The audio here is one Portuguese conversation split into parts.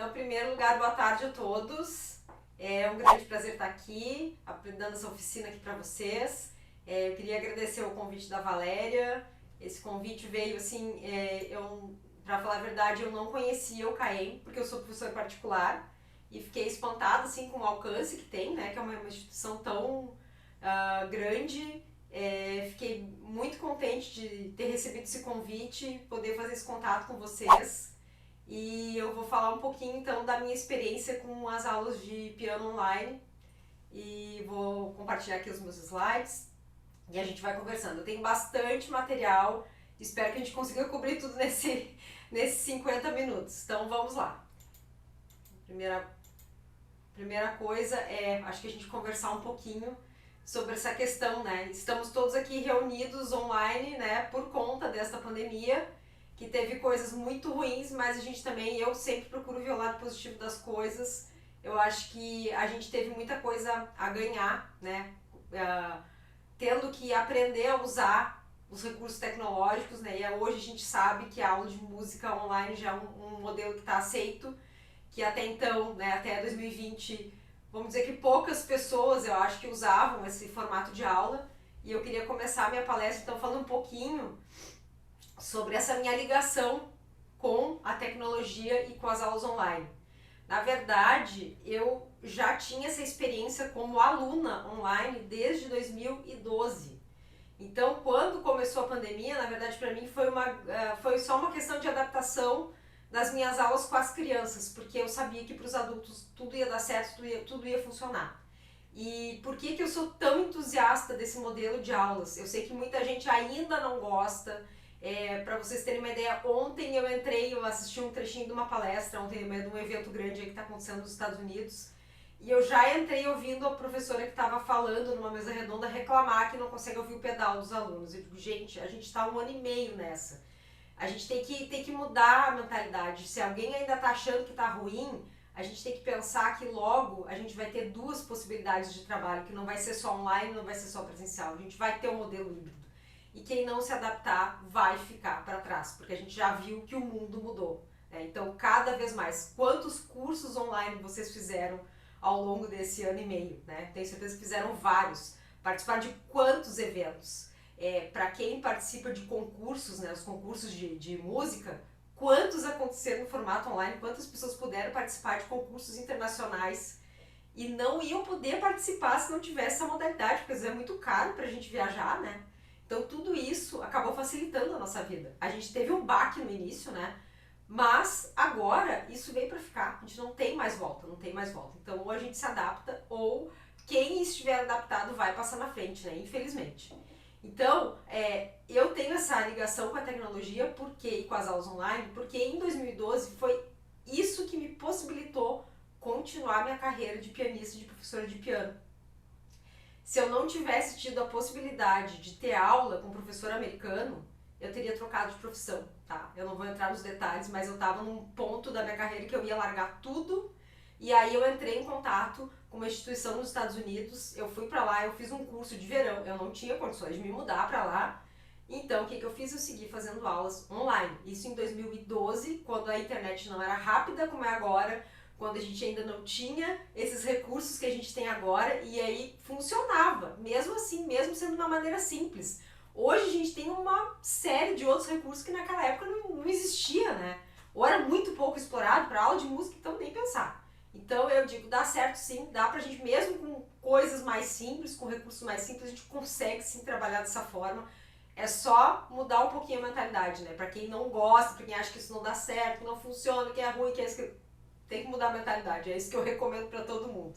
Então, em primeiro lugar, boa tarde a todos. É um grande prazer estar aqui, dando essa oficina aqui para vocês. Eu queria agradecer o convite da Valéria. Esse convite veio assim, para falar a verdade, eu não conhecia o CAEM, porque eu sou professora particular, e fiquei espantada assim, com o alcance que tem, né, que é uma instituição tão grande. Fiquei muito contente de ter recebido esse convite, poder fazer esse contato com vocês. E eu vou falar um pouquinho então da minha experiência com as aulas de piano online e vou compartilhar aqui os meus slides e a gente vai conversando. Eu tenho bastante material, espero que a gente consiga cobrir tudo nesses 50 minutos. Então vamos lá. Primeira coisa acho que a gente conversar um pouquinho sobre essa questão, né? Estamos todos aqui reunidos online, né, por conta desta pandemia, que teve coisas muito ruins, mas a gente também, eu sempre procuro ver o lado positivo das coisas. Eu acho que a gente teve muita coisa a ganhar, né, tendo que aprender a usar os recursos tecnológicos, né, e hoje a gente sabe que a aula de música online já é um modelo que está aceito, que até então, né, até 2020, vamos dizer que poucas pessoas, eu acho, que usavam esse formato de aula, e eu queria começar a minha palestra então falando um pouquinho sobre essa minha ligação com a tecnologia e com as aulas online. Na verdade, eu já tinha essa experiência como aluna online desde 2012. Então, quando começou a pandemia, na verdade, para mim foi só uma questão de adaptação das minhas aulas com as crianças, porque eu sabia que para os adultos tudo ia dar certo, tudo ia funcionar. E por que eu sou tão entusiasta desse modelo de aulas? Eu sei que muita gente ainda não gosta. Para vocês terem uma ideia, ontem eu assisti um trechinho de uma palestra, ontem de um evento grande que está acontecendo nos Estados Unidos, e eu já entrei ouvindo a professora que estava falando numa mesa redonda reclamar que não consegue ouvir o pedal dos alunos. Eu digo, gente, a gente está 1 ano e meio nessa. A gente tem que mudar a mentalidade. Se alguém ainda está achando que está ruim, a gente tem que pensar que logo a gente vai ter duas possibilidades de trabalho, que não vai ser só online, não vai ser só presencial. A gente vai ter um modelo híbrido. E quem não se adaptar vai ficar para trás, porque a gente já viu que o mundo mudou. Então, cada vez mais, quantos cursos online vocês fizeram ao longo desse 1 ano e meio? Né? Tenho certeza que fizeram vários. Participaram de quantos eventos? Para quem participa de concursos, né, os concursos de música, quantos aconteceram no formato online? Quantas pessoas puderam participar de concursos internacionais e não iam poder participar se não tivesse essa modalidade, porque às vezes é muito caro para a gente viajar, né? Então tudo isso acabou facilitando a nossa vida. A gente teve um baque no início, né? Mas agora isso veio para ficar. A gente não tem mais volta, não tem mais volta. Então ou a gente se adapta ou quem estiver adaptado vai passar na frente, né? Infelizmente. Então, eu tenho essa ligação com a tecnologia e com as aulas online, porque em 2012 foi isso que me possibilitou continuar minha carreira de pianista e de professora de piano. Se eu não tivesse tido a possibilidade de ter aula com um professor americano, eu teria trocado de profissão, tá? Eu não vou entrar nos detalhes, mas eu estava num ponto da minha carreira que eu ia largar tudo, e aí eu entrei em contato com uma instituição nos Estados Unidos, eu fui para lá, eu fiz um curso de verão, eu não tinha condições de me mudar para lá, então o que eu fiz? Eu segui fazendo aulas online, isso em 2012, quando a internet não era rápida como é agora, quando a gente ainda não tinha esses recursos que a gente tem agora, e aí funcionava, mesmo assim, mesmo sendo de uma maneira simples. Hoje a gente tem uma série de outros recursos que naquela época não existia, né? Ou era muito pouco explorado para aula de música, então nem pensar. Então eu digo, dá certo sim, dá pra gente, mesmo com coisas mais simples, com recursos mais simples, a gente consegue sim trabalhar dessa forma. É só mudar um pouquinho a mentalidade, né? Pra quem não gosta, pra quem acha que isso não dá certo, que não funciona, que é ruim, que é isso que... Tem que mudar a mentalidade, é isso que eu recomendo para todo mundo.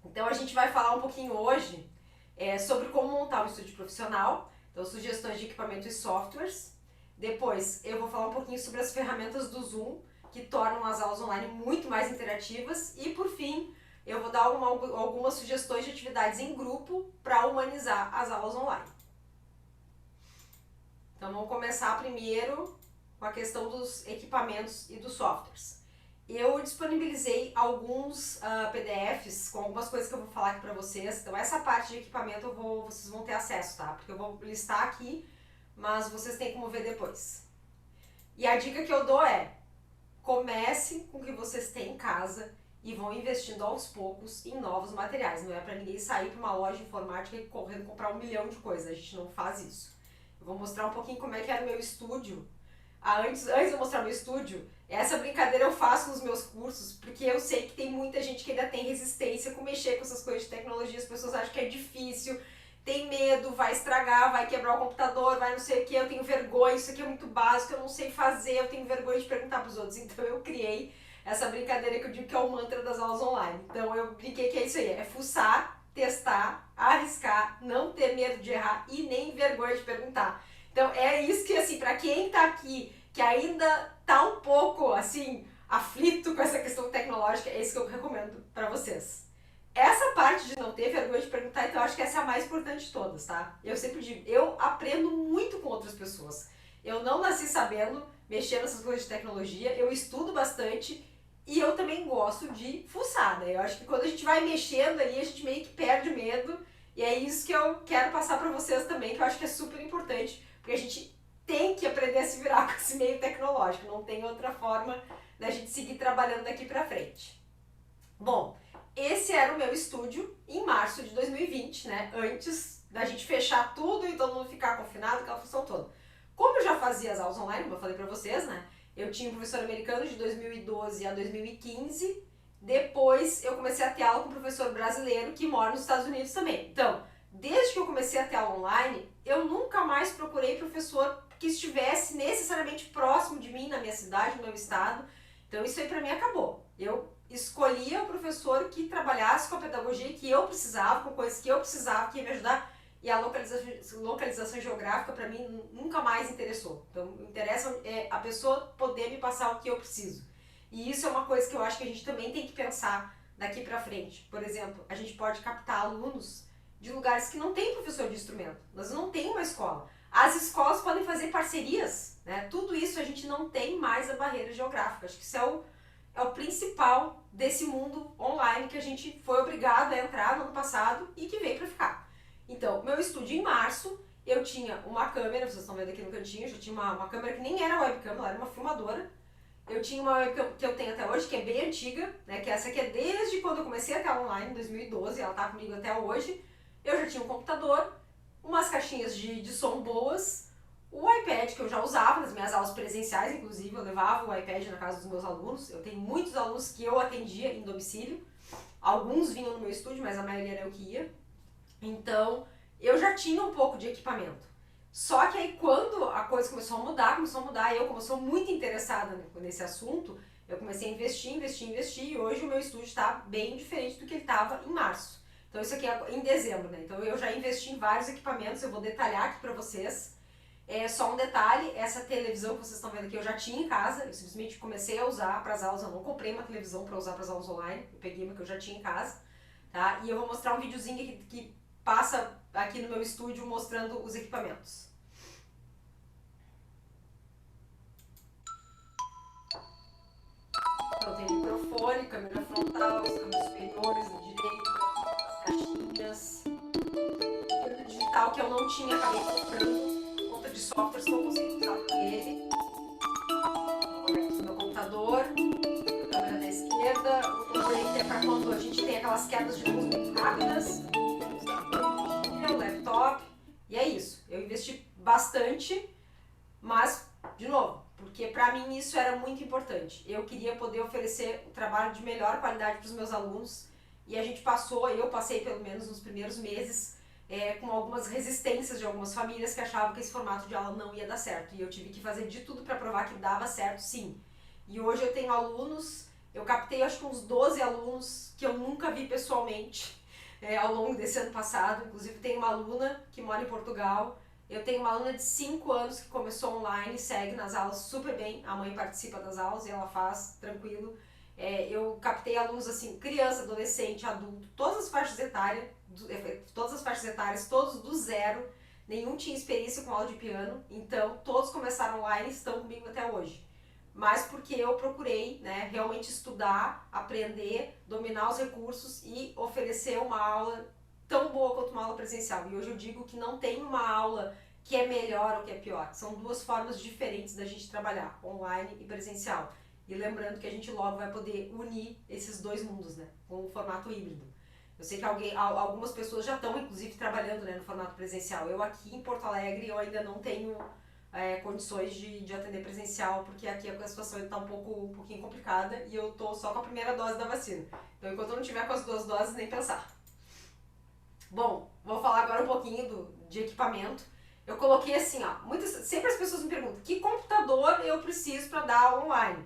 Então a gente vai falar um pouquinho hoje sobre como montar um estúdio profissional, então sugestões de equipamento e softwares. Depois eu vou falar um pouquinho sobre as ferramentas do Zoom, que tornam as aulas online muito mais interativas. E por fim, eu vou dar algumas sugestões de atividades em grupo para humanizar as aulas online. Então vamos começar primeiro com a questão dos equipamentos e dos softwares. Eu disponibilizei alguns PDFs com algumas coisas que eu vou falar aqui para vocês. Então essa parte de equipamento vocês vão ter acesso, tá? Porque eu vou listar aqui, mas vocês têm como ver depois. E a dica que eu dou comecem com o que vocês têm em casa e vão investindo aos poucos em novos materiais. Não é para ninguém sair para uma loja de informática e correndo comprar 1 milhão de coisas. A gente não faz isso. Eu vou mostrar um pouquinho como é que era o meu estúdio. Antes de eu mostrar meu estúdio, essa brincadeira eu faço nos meus cursos, porque eu sei que tem muita gente que ainda tem resistência com mexer com essas coisas de tecnologia. As pessoas acham que é difícil, tem medo, vai estragar, vai quebrar o computador, vai não sei o que, eu tenho vergonha, isso aqui é muito básico, eu não sei fazer, eu tenho vergonha de perguntar para os outros. Então eu criei essa brincadeira que eu digo que é o mantra das aulas online. Então eu brinquei que é isso aí, é fuçar, testar, arriscar, não ter medo de errar e nem vergonha de perguntar. Então é isso que, assim, para quem tá aqui, que ainda tá um pouco, assim, aflito com essa questão tecnológica, é isso que eu recomendo para vocês. Essa parte de não ter vergonha de perguntar, então eu acho que essa é a mais importante de todas, tá? Eu sempre digo, eu aprendo muito com outras pessoas. Eu não nasci sabendo mexer nessas coisas de tecnologia, eu estudo bastante e eu também gosto de fuçar, né? Eu acho que quando a gente vai mexendo ali, a gente meio que perde o medo e é isso que eu quero passar para vocês também, que eu acho que é super importante, porque a gente tem que aprender a se virar com esse meio tecnológico, não tem outra forma da gente seguir trabalhando daqui para frente. Bom, esse era o meu estúdio em março de 2020, né? Antes da gente fechar tudo e todo mundo ficar confinado, aquela função toda. Como eu já fazia as aulas online, como eu falei pra vocês, né? Eu tinha um professor americano de 2012 a 2015. Depois eu comecei a ter aula com um professor brasileiro que mora nos Estados Unidos também. Então, desde que eu comecei a ter aula online, eu nunca mais procurei professor que estivesse necessariamente próximo de mim, na minha cidade, no meu estado. Então isso aí pra mim acabou. Eu escolhia o professor que trabalhasse com a pedagogia que eu precisava, com coisas que eu precisava, que ia me ajudar, e a localização geográfica para mim nunca mais interessou. Então, interessa a pessoa poder me passar o que eu preciso. E isso é uma coisa que eu acho que a gente também tem que pensar daqui para frente. Por exemplo, a gente pode captar alunos de lugares que não tem professor de instrumento. Nós não tem uma escola. As escolas podem fazer parcerias, né? Tudo isso a gente não tem mais a barreira geográfica. Acho que isso é o principal desse mundo online que a gente foi obrigado a entrar no ano passado e que veio para ficar. Então, meu estúdio em março, eu tinha uma câmera, vocês estão vendo aqui no cantinho, eu já tinha uma câmera que nem era webcam, ela era uma filmadora. Eu tinha uma webcam que eu tenho até hoje, que é bem antiga, né, que essa aqui é desde quando eu comecei a ter online, em 2012, ela tá comigo até hoje. Eu já tinha um computador, umas caixinhas de som boas, o iPad que eu já usava nas minhas aulas presenciais, inclusive, eu levava o iPad na casa dos meus alunos. Eu tenho muitos alunos que eu atendia em domicílio, alguns vinham no meu estúdio, mas a maioria era eu que ia. Então, eu já tinha um pouco de equipamento. Só que aí quando a coisa começou a mudar, eu como sou muito interessada nesse assunto, eu comecei a investir, e hoje o meu estúdio está bem diferente do que ele estava em março. Então isso aqui é em dezembro, né? Então eu já investi em vários equipamentos, eu vou detalhar aqui para vocês. É só um detalhe, essa televisão que vocês estão vendo aqui eu já tinha em casa, eu simplesmente comecei a usar para as aulas, eu não comprei uma televisão para usar para as aulas online, eu peguei uma que eu já tinha em casa, tá? E eu vou mostrar um videozinho que passa aqui no meu estúdio mostrando os equipamentos. Então tem microfone, câmera frontal, as câmeras superiores, na direita, as caixinhas, câmera digital que eu não tinha, acabei comprando, por conta de softwares que eu consigo usar com ele. Aqui no meu computador, câmera da esquerda, o controle que é para quando a gente tem aquelas quedas de luz muito rápidas, o laptop, e é isso. Eu investi bastante, mas, de novo, porque para mim isso era muito importante. Eu queria poder oferecer um trabalho de melhor qualidade para os meus alunos, e a gente eu passei pelo menos nos primeiros meses, com algumas resistências de algumas famílias que achavam que esse formato de aula não ia dar certo, e eu tive que fazer de tudo para provar que dava certo sim. E hoje eu tenho alunos, eu captei acho que uns 12 alunos que eu nunca vi pessoalmente ao longo desse ano passado. Inclusive tem uma aluna que mora em Portugal, eu tenho uma aluna de 5 anos que começou online, segue nas aulas super bem, a mãe participa das aulas e ela faz tranquilo. Eu captei alunos assim, criança, adolescente, adulto, todas as faixas etárias, todos do zero, nenhum tinha experiência com aula de piano, então todos começaram online e estão comigo até hoje. Mas porque eu procurei, né, realmente estudar, aprender, dominar os recursos e oferecer uma aula tão boa quanto uma aula presencial. E hoje eu digo que não tem uma aula que é melhor ou que é pior. São duas formas diferentes da gente trabalhar, online e presencial. E lembrando que a gente logo vai poder unir esses dois mundos, né, com o formato híbrido. Eu sei que algumas pessoas já estão, inclusive, trabalhando, né, no formato presencial. Eu aqui em Porto Alegre, eu ainda não tenho condições de atender presencial, porque aqui a situação está um pouquinho complicada e eu tô só com a primeira dose da vacina. Então, enquanto eu não tiver com as 2 doses, nem pensar. Bom, vou falar agora um pouquinho de equipamento. Eu coloquei assim, ó, sempre as pessoas me perguntam, que computador eu preciso para dar online?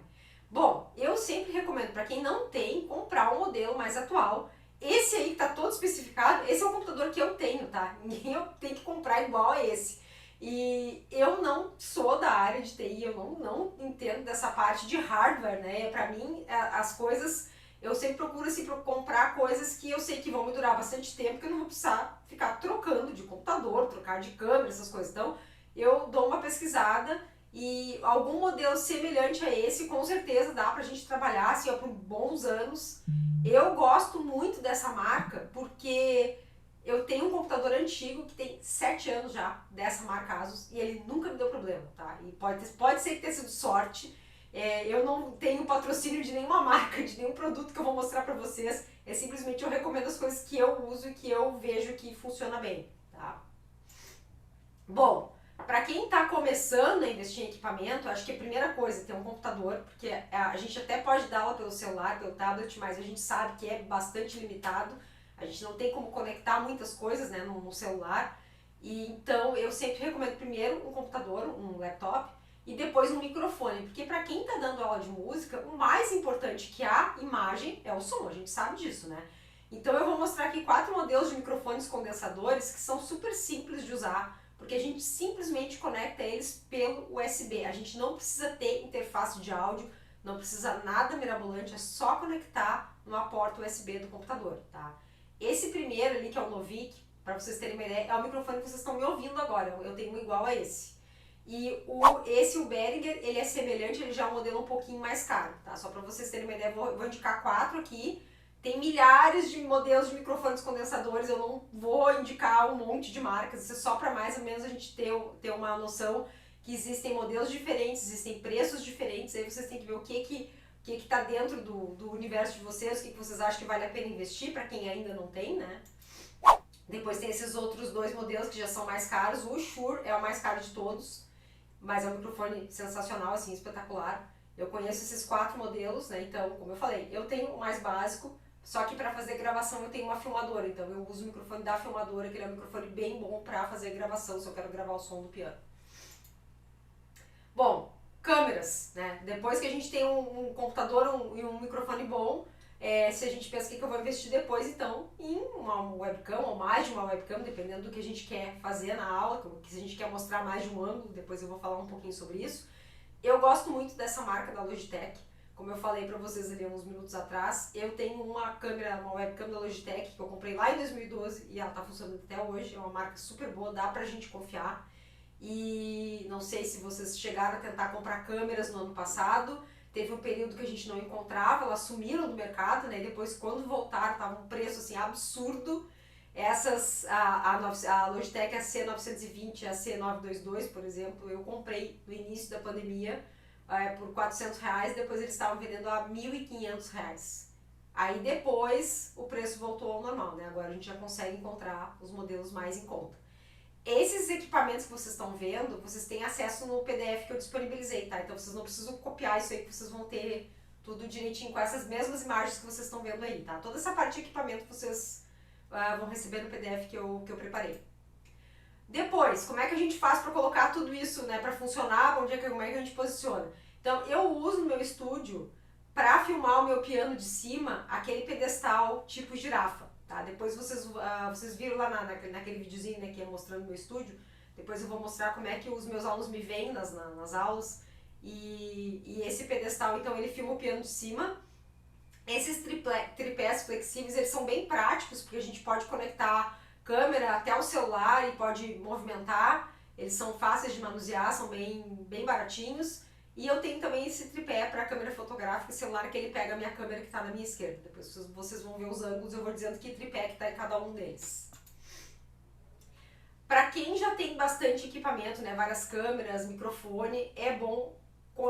Bom, eu sempre recomendo para quem não tem, comprar um modelo mais atual. Esse aí que tá todo especificado, esse é o computador que eu tenho, tá? Ninguém tem que comprar igual a esse. E eu não sou da área de TI, eu não entendo dessa parte de hardware, né? Pra mim, as coisas, eu sempre procuro assim, comprar coisas que eu sei que vão me durar bastante tempo, que eu não vou precisar ficar trocando de computador, trocar de câmera, essas coisas. Então, eu dou uma pesquisada e algum modelo semelhante a esse, com certeza dá pra gente trabalhar assim, ó, por bons anos. Eu gosto muito dessa marca porque eu tenho um computador antigo que tem 7 anos já, dessa marca Asus, e ele nunca me deu problema, tá? E pode ser que tenha sido sorte. Eu não tenho patrocínio de nenhuma marca, de nenhum produto que eu vou mostrar pra vocês. É simplesmente eu recomendo as coisas que eu uso e que eu vejo que funciona bem, tá? Bom, para quem está começando a investir em equipamento, acho que a primeira coisa é ter um computador, porque a gente até pode dar aula pelo celular, pelo tablet, mas a gente sabe que é bastante limitado. A gente não tem como conectar muitas coisas, né, no celular. E então eu sempre recomendo primeiro um computador, um laptop, e depois um microfone, porque para quem está dando aula de música, o mais importante que a imagem é o som, a gente sabe disso, né? Então eu vou mostrar aqui 4 modelos de microfones condensadores que são super simples de usar, porque a gente simplesmente conecta eles pelo USB. A gente não precisa ter interface de áudio, não precisa nada mirabolante, é só conectar numa porta USB do computador, tá? Esse primeiro ali, que é o Novik, para vocês terem uma ideia, é o microfone que vocês estão me ouvindo agora, eu tenho um igual a esse. E o Behringer, ele é semelhante, ele já é um modelo um pouquinho mais caro, tá? Só para vocês terem uma ideia, vou indicar 4 aqui. Tem milhares de modelos de microfones condensadores, eu não vou indicar um monte de marcas, isso é só para mais ou menos a gente ter uma noção que existem modelos diferentes, existem preços diferentes, aí vocês têm que ver o que está dentro do universo de vocês, o que vocês acham que vale a pena investir para quem ainda não tem, né? Depois tem esses outros 2 modelos que já são mais caros, o Shure é o mais caro de todos, mas é um microfone sensacional, assim, espetacular. Eu conheço esses 4 modelos, né? Então, como eu falei, eu tenho o mais básico, só que para fazer gravação eu tenho uma filmadora, então eu uso o microfone da filmadora, que ele é um microfone bem bom para fazer gravação, se eu quero gravar o som do piano. Bom, câmeras, né? Depois que a gente tem um computador e um microfone bom, se a gente pensa que eu vou investir depois, então, em uma webcam ou mais de uma webcam, dependendo do que a gente quer fazer na aula, se a gente quer mostrar mais de um ângulo, depois eu vou falar um pouquinho sobre isso. Eu gosto muito dessa marca da Logitech. Como eu falei para vocês ali uns minutos atrás, eu tenho uma webcam da Logitech que eu comprei lá em 2012 e ela tá funcionando até hoje. É uma marca super boa, dá pra gente confiar. E não sei se vocês chegaram a tentar comprar câmeras no ano passado. Teve um período que a gente não encontrava, elas sumiram do mercado, né? E depois, quando voltaram, tava um preço assim absurdo. A Logitech AC920 e a C922, por exemplo, eu comprei no início da pandemia por R$400, depois eles estavam vendendo a R$1.500. Aí depois o preço voltou ao normal, né? Agora a gente já consegue encontrar os modelos mais em conta. Esses equipamentos que vocês estão vendo, vocês têm acesso no PDF que eu disponibilizei, tá? Então vocês não precisam copiar isso aí, que vocês vão ter tudo direitinho com essas mesmas imagens que vocês estão vendo aí, tá? Toda essa parte de equipamento vocês vão receber no PDF que eu preparei. Depois, como é que a gente faz para colocar tudo isso, né, para funcionar? Como é que a gente posiciona? Então, eu uso no meu estúdio, para filmar o meu piano de cima, aquele pedestal tipo girafa, tá? Depois vocês viram lá naquele videozinho, né, que é mostrando o meu estúdio. Depois eu vou mostrar como é que os meus alunos me veem nas aulas. E esse pedestal, então, ele filma o piano de cima. Esses tripés flexíveis, eles são bem práticos, porque a gente pode conectar câmera até o celular e pode movimentar. Eles são fáceis de manusear, são bem baratinhos. E eu tenho também esse tripé para câmera fotográfica e celular, que ele pega a minha câmera que está na minha esquerda. Depois vocês vão ver os ângulos, eu vou dizendo que tripé que está em cada um deles. Para quem já tem bastante equipamento, né, várias câmeras, microfone, é bom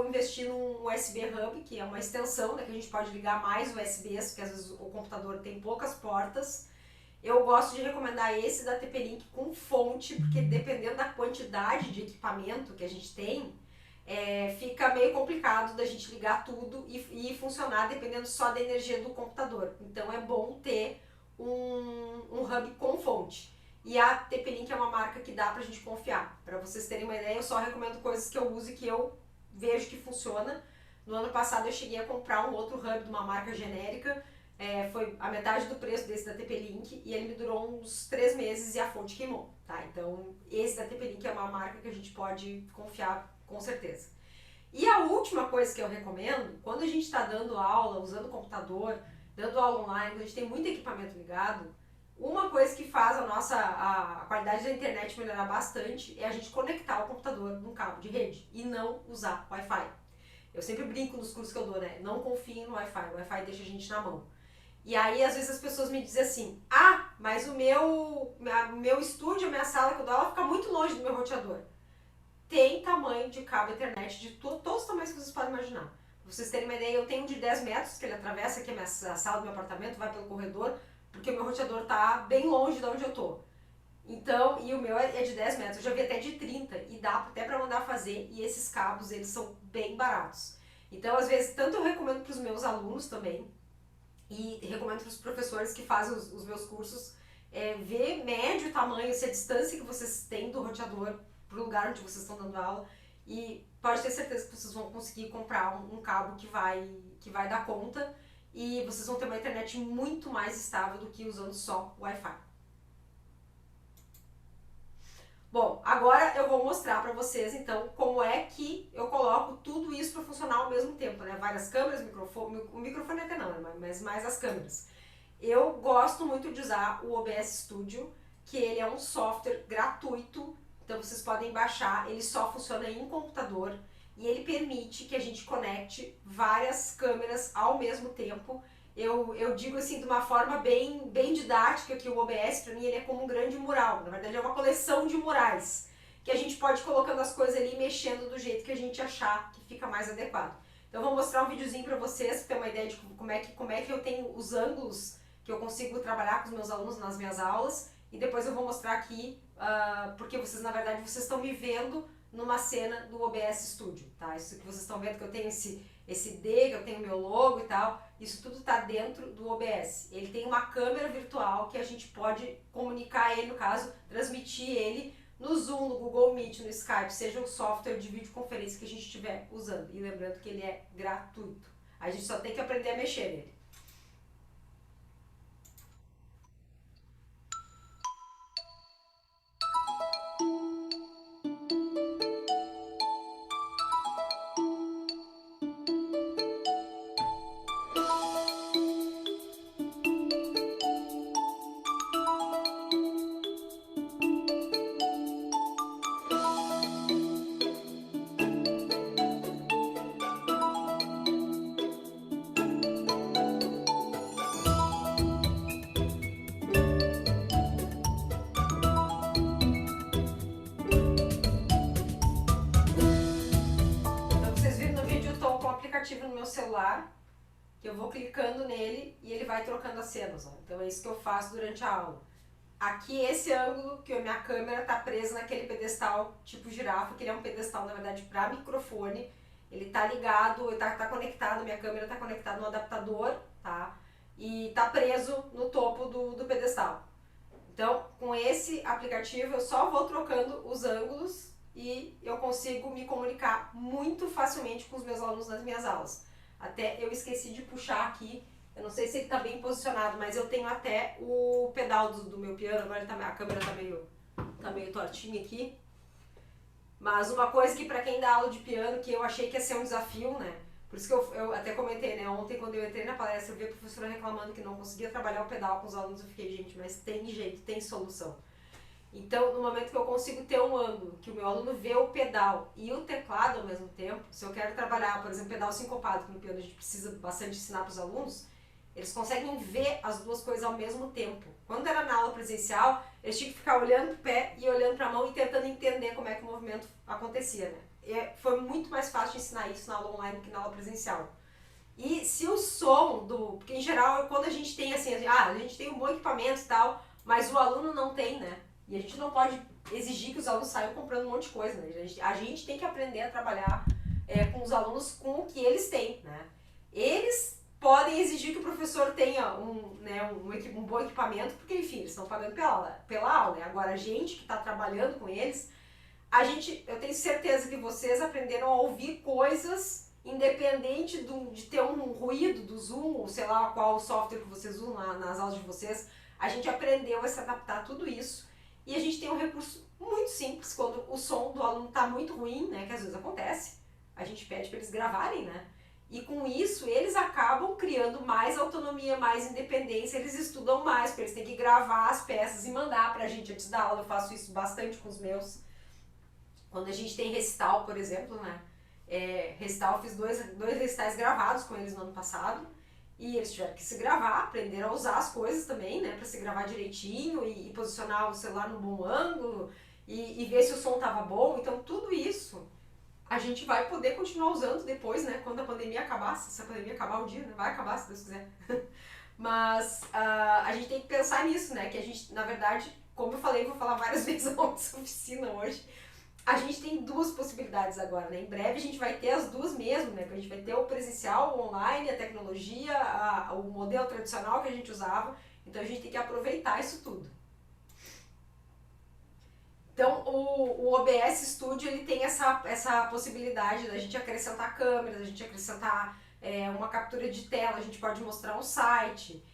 investir num USB Hub, que é uma extensão, né, que a gente pode ligar mais USBs, porque às vezes o computador tem poucas portas. Eu gosto de recomendar esse da TP-Link com fonte, porque dependendo da quantidade de equipamento que a gente tem, fica meio complicado da gente ligar tudo e funcionar dependendo só da energia do computador. Então é bom ter um hub com fonte. E a TP-Link é uma marca que dá pra gente confiar. Para vocês terem uma ideia, eu só recomendo coisas que eu uso e que eu vejo que funciona. No ano passado eu cheguei a comprar um outro hub de uma marca genérica, foi a metade do preço desse da TP-Link e ele me durou uns 3 meses e a fonte queimou, tá? Então esse da TP-Link é uma marca que a gente pode confiar com certeza. E a última coisa que eu recomendo, quando a gente está dando aula, usando o computador, dando aula online, quando a gente tem muito equipamento ligado, uma coisa que faz a qualidade da internet melhorar bastante é a gente conectar o computador num cabo de rede e não usar Wi-Fi. Eu sempre brinco nos cursos que eu dou, né? Não confiem no Wi-Fi, o Wi-Fi deixa a gente na mão. E aí, às vezes, as pessoas me dizem assim, mas o meu estúdio, a minha sala que eu dou aula fica muito longe do meu roteador. Tem tamanho de cabo internet de todos os tamanhos que vocês podem imaginar. Pra vocês terem uma ideia, eu tenho um de 10 metros, que ele atravessa aqui a sala do meu apartamento, vai pelo corredor, porque o meu roteador tá bem longe de onde eu tô. Então, e o meu é de 10 metros, eu já vi até de 30 e dá até pra mandar fazer, e esses cabos, eles são bem baratos. Então, às vezes, tanto eu recomendo pros meus alunos também, e recomendo pros professores que fazem os meus cursos, ver médio tamanho, se a distância que vocês têm do roteador pro lugar onde vocês estão dando aula, e pode ter certeza que vocês vão conseguir comprar um cabo que vai dar conta, e vocês vão ter uma internet muito mais estável do que usando só Wi-Fi. Bom, agora eu vou mostrar para vocês então como é que eu coloco tudo isso para funcionar ao mesmo tempo, né? Várias câmeras, microfone, o microfone até não, né? Mas mais as câmeras. Eu gosto muito de usar o OBS Studio, que ele é um software gratuito, então vocês podem baixar, ele só funciona em computador e ele permite que a gente conecte várias câmeras ao mesmo tempo. Eu digo assim de uma forma bem didática que o OBS para mim ele é como um grande mural, na verdade é uma coleção de murais, que a gente pode ir colocando as coisas ali e mexendo do jeito que a gente achar que fica mais adequado. Então eu vou mostrar um videozinho para vocês, para ter uma ideia de como é que eu tenho os ângulos que eu consigo trabalhar com os meus alunos nas minhas aulas, e depois eu vou mostrar aqui, porque vocês na verdade vocês estão me vendo numa cena do OBS Studio, tá? Isso que vocês estão vendo que eu tenho esse D, que eu tenho meu logo e tal, isso tudo está dentro do OBS. Ele tem uma câmera virtual que a gente pode comunicar ele, no caso, transmitir ele no Zoom, no Google Meet, no Skype, seja o software de videoconferência que a gente estiver usando. E lembrando que ele é gratuito. A gente só tem que aprender a mexer nele. No meu celular, que eu vou clicando nele e ele vai trocando as cenas, ó. Então é isso que eu faço durante a aula. Aqui esse ângulo que a minha câmera está presa naquele pedestal tipo girafa, que ele é um pedestal na verdade para microfone, ele está ligado, tá conectado, minha câmera está conectada no adaptador, tá? E está preso no topo do pedestal. Então com esse aplicativo eu só vou trocando os ângulos e eu consigo me comunicar muito facilmente com os meus alunos nas minhas aulas. Até eu esqueci de puxar aqui, eu não sei se ele está bem posicionado, mas eu tenho até o pedal do meu piano, agora a câmera tá meio tortinha aqui. Mas uma coisa que para quem dá aula de piano, que eu achei que ia ser um desafio, né? Por isso que eu até comentei, né? Ontem quando eu entrei na palestra, eu vi a professora reclamando que não conseguia trabalhar o pedal com os alunos, eu fiquei, gente, mas tem jeito, tem solução. Então, no momento que eu consigo ter um ângulo, que o meu aluno vê o pedal e o teclado ao mesmo tempo, se eu quero trabalhar, por exemplo, pedal sincopado, que no piano a gente precisa bastante ensinar para os alunos, eles conseguem ver as duas coisas ao mesmo tempo. Quando era na aula presencial, eles tinham que ficar olhando para o pé e olhando para a mão e tentando entender como é que o movimento acontecia, né? foi muito mais fácil de ensinar isso na aula online do que na aula presencial. E se o som porque em geral, quando a gente tem assim, a gente tem um bom equipamento e tal, mas o aluno não tem, né? E a gente não pode exigir que os alunos saiam comprando um monte de coisa, né? A gente tem que aprender a trabalhar com os alunos com o que eles têm, né? Eles podem exigir que o professor tenha um bom equipamento, porque, enfim, eles estão pagando pela aula, né? Agora, a gente que está trabalhando com eles, eu tenho certeza que vocês aprenderam a ouvir coisas independente de ter um ruído do Zoom, ou sei lá qual software que vocês usam nas aulas de vocês. A gente aprendeu a se adaptar a tudo isso. E a gente tem um recurso muito simples, quando o som do aluno está muito ruim, né, que às vezes acontece, a gente pede para eles gravarem, né? E com isso eles acabam criando mais autonomia, mais independência, eles estudam mais, porque eles têm que gravar as peças e mandar pra gente antes da aula. Eu faço isso bastante com os meus. Quando a gente tem recital, por exemplo, né? Recital, eu fiz dois recitais gravados com eles no ano passado. E eles tiveram que se gravar, aprenderam a usar as coisas também, né? Pra se gravar direitinho e posicionar o celular no bom ângulo e ver se o som tava bom. Então tudo isso a gente vai poder continuar usando depois, né? Quando a pandemia acabar, se a pandemia acabar um dia, né? Vai acabar, se Deus quiser. Mas a gente tem que pensar nisso, né? Que a gente, na verdade, como eu falei, vou falar várias vezes na oficina hoje, a gente tem duas possibilidades agora, né? Em breve a gente vai ter as duas mesmo, né? A gente vai ter o presencial, o online, a tecnologia, o modelo tradicional que a gente usava. Então a gente tem que aproveitar isso tudo. Então o OBS Studio ele tem essa possibilidade da gente acrescentar câmeras, da gente acrescentar uma captura de tela, a gente pode mostrar um site.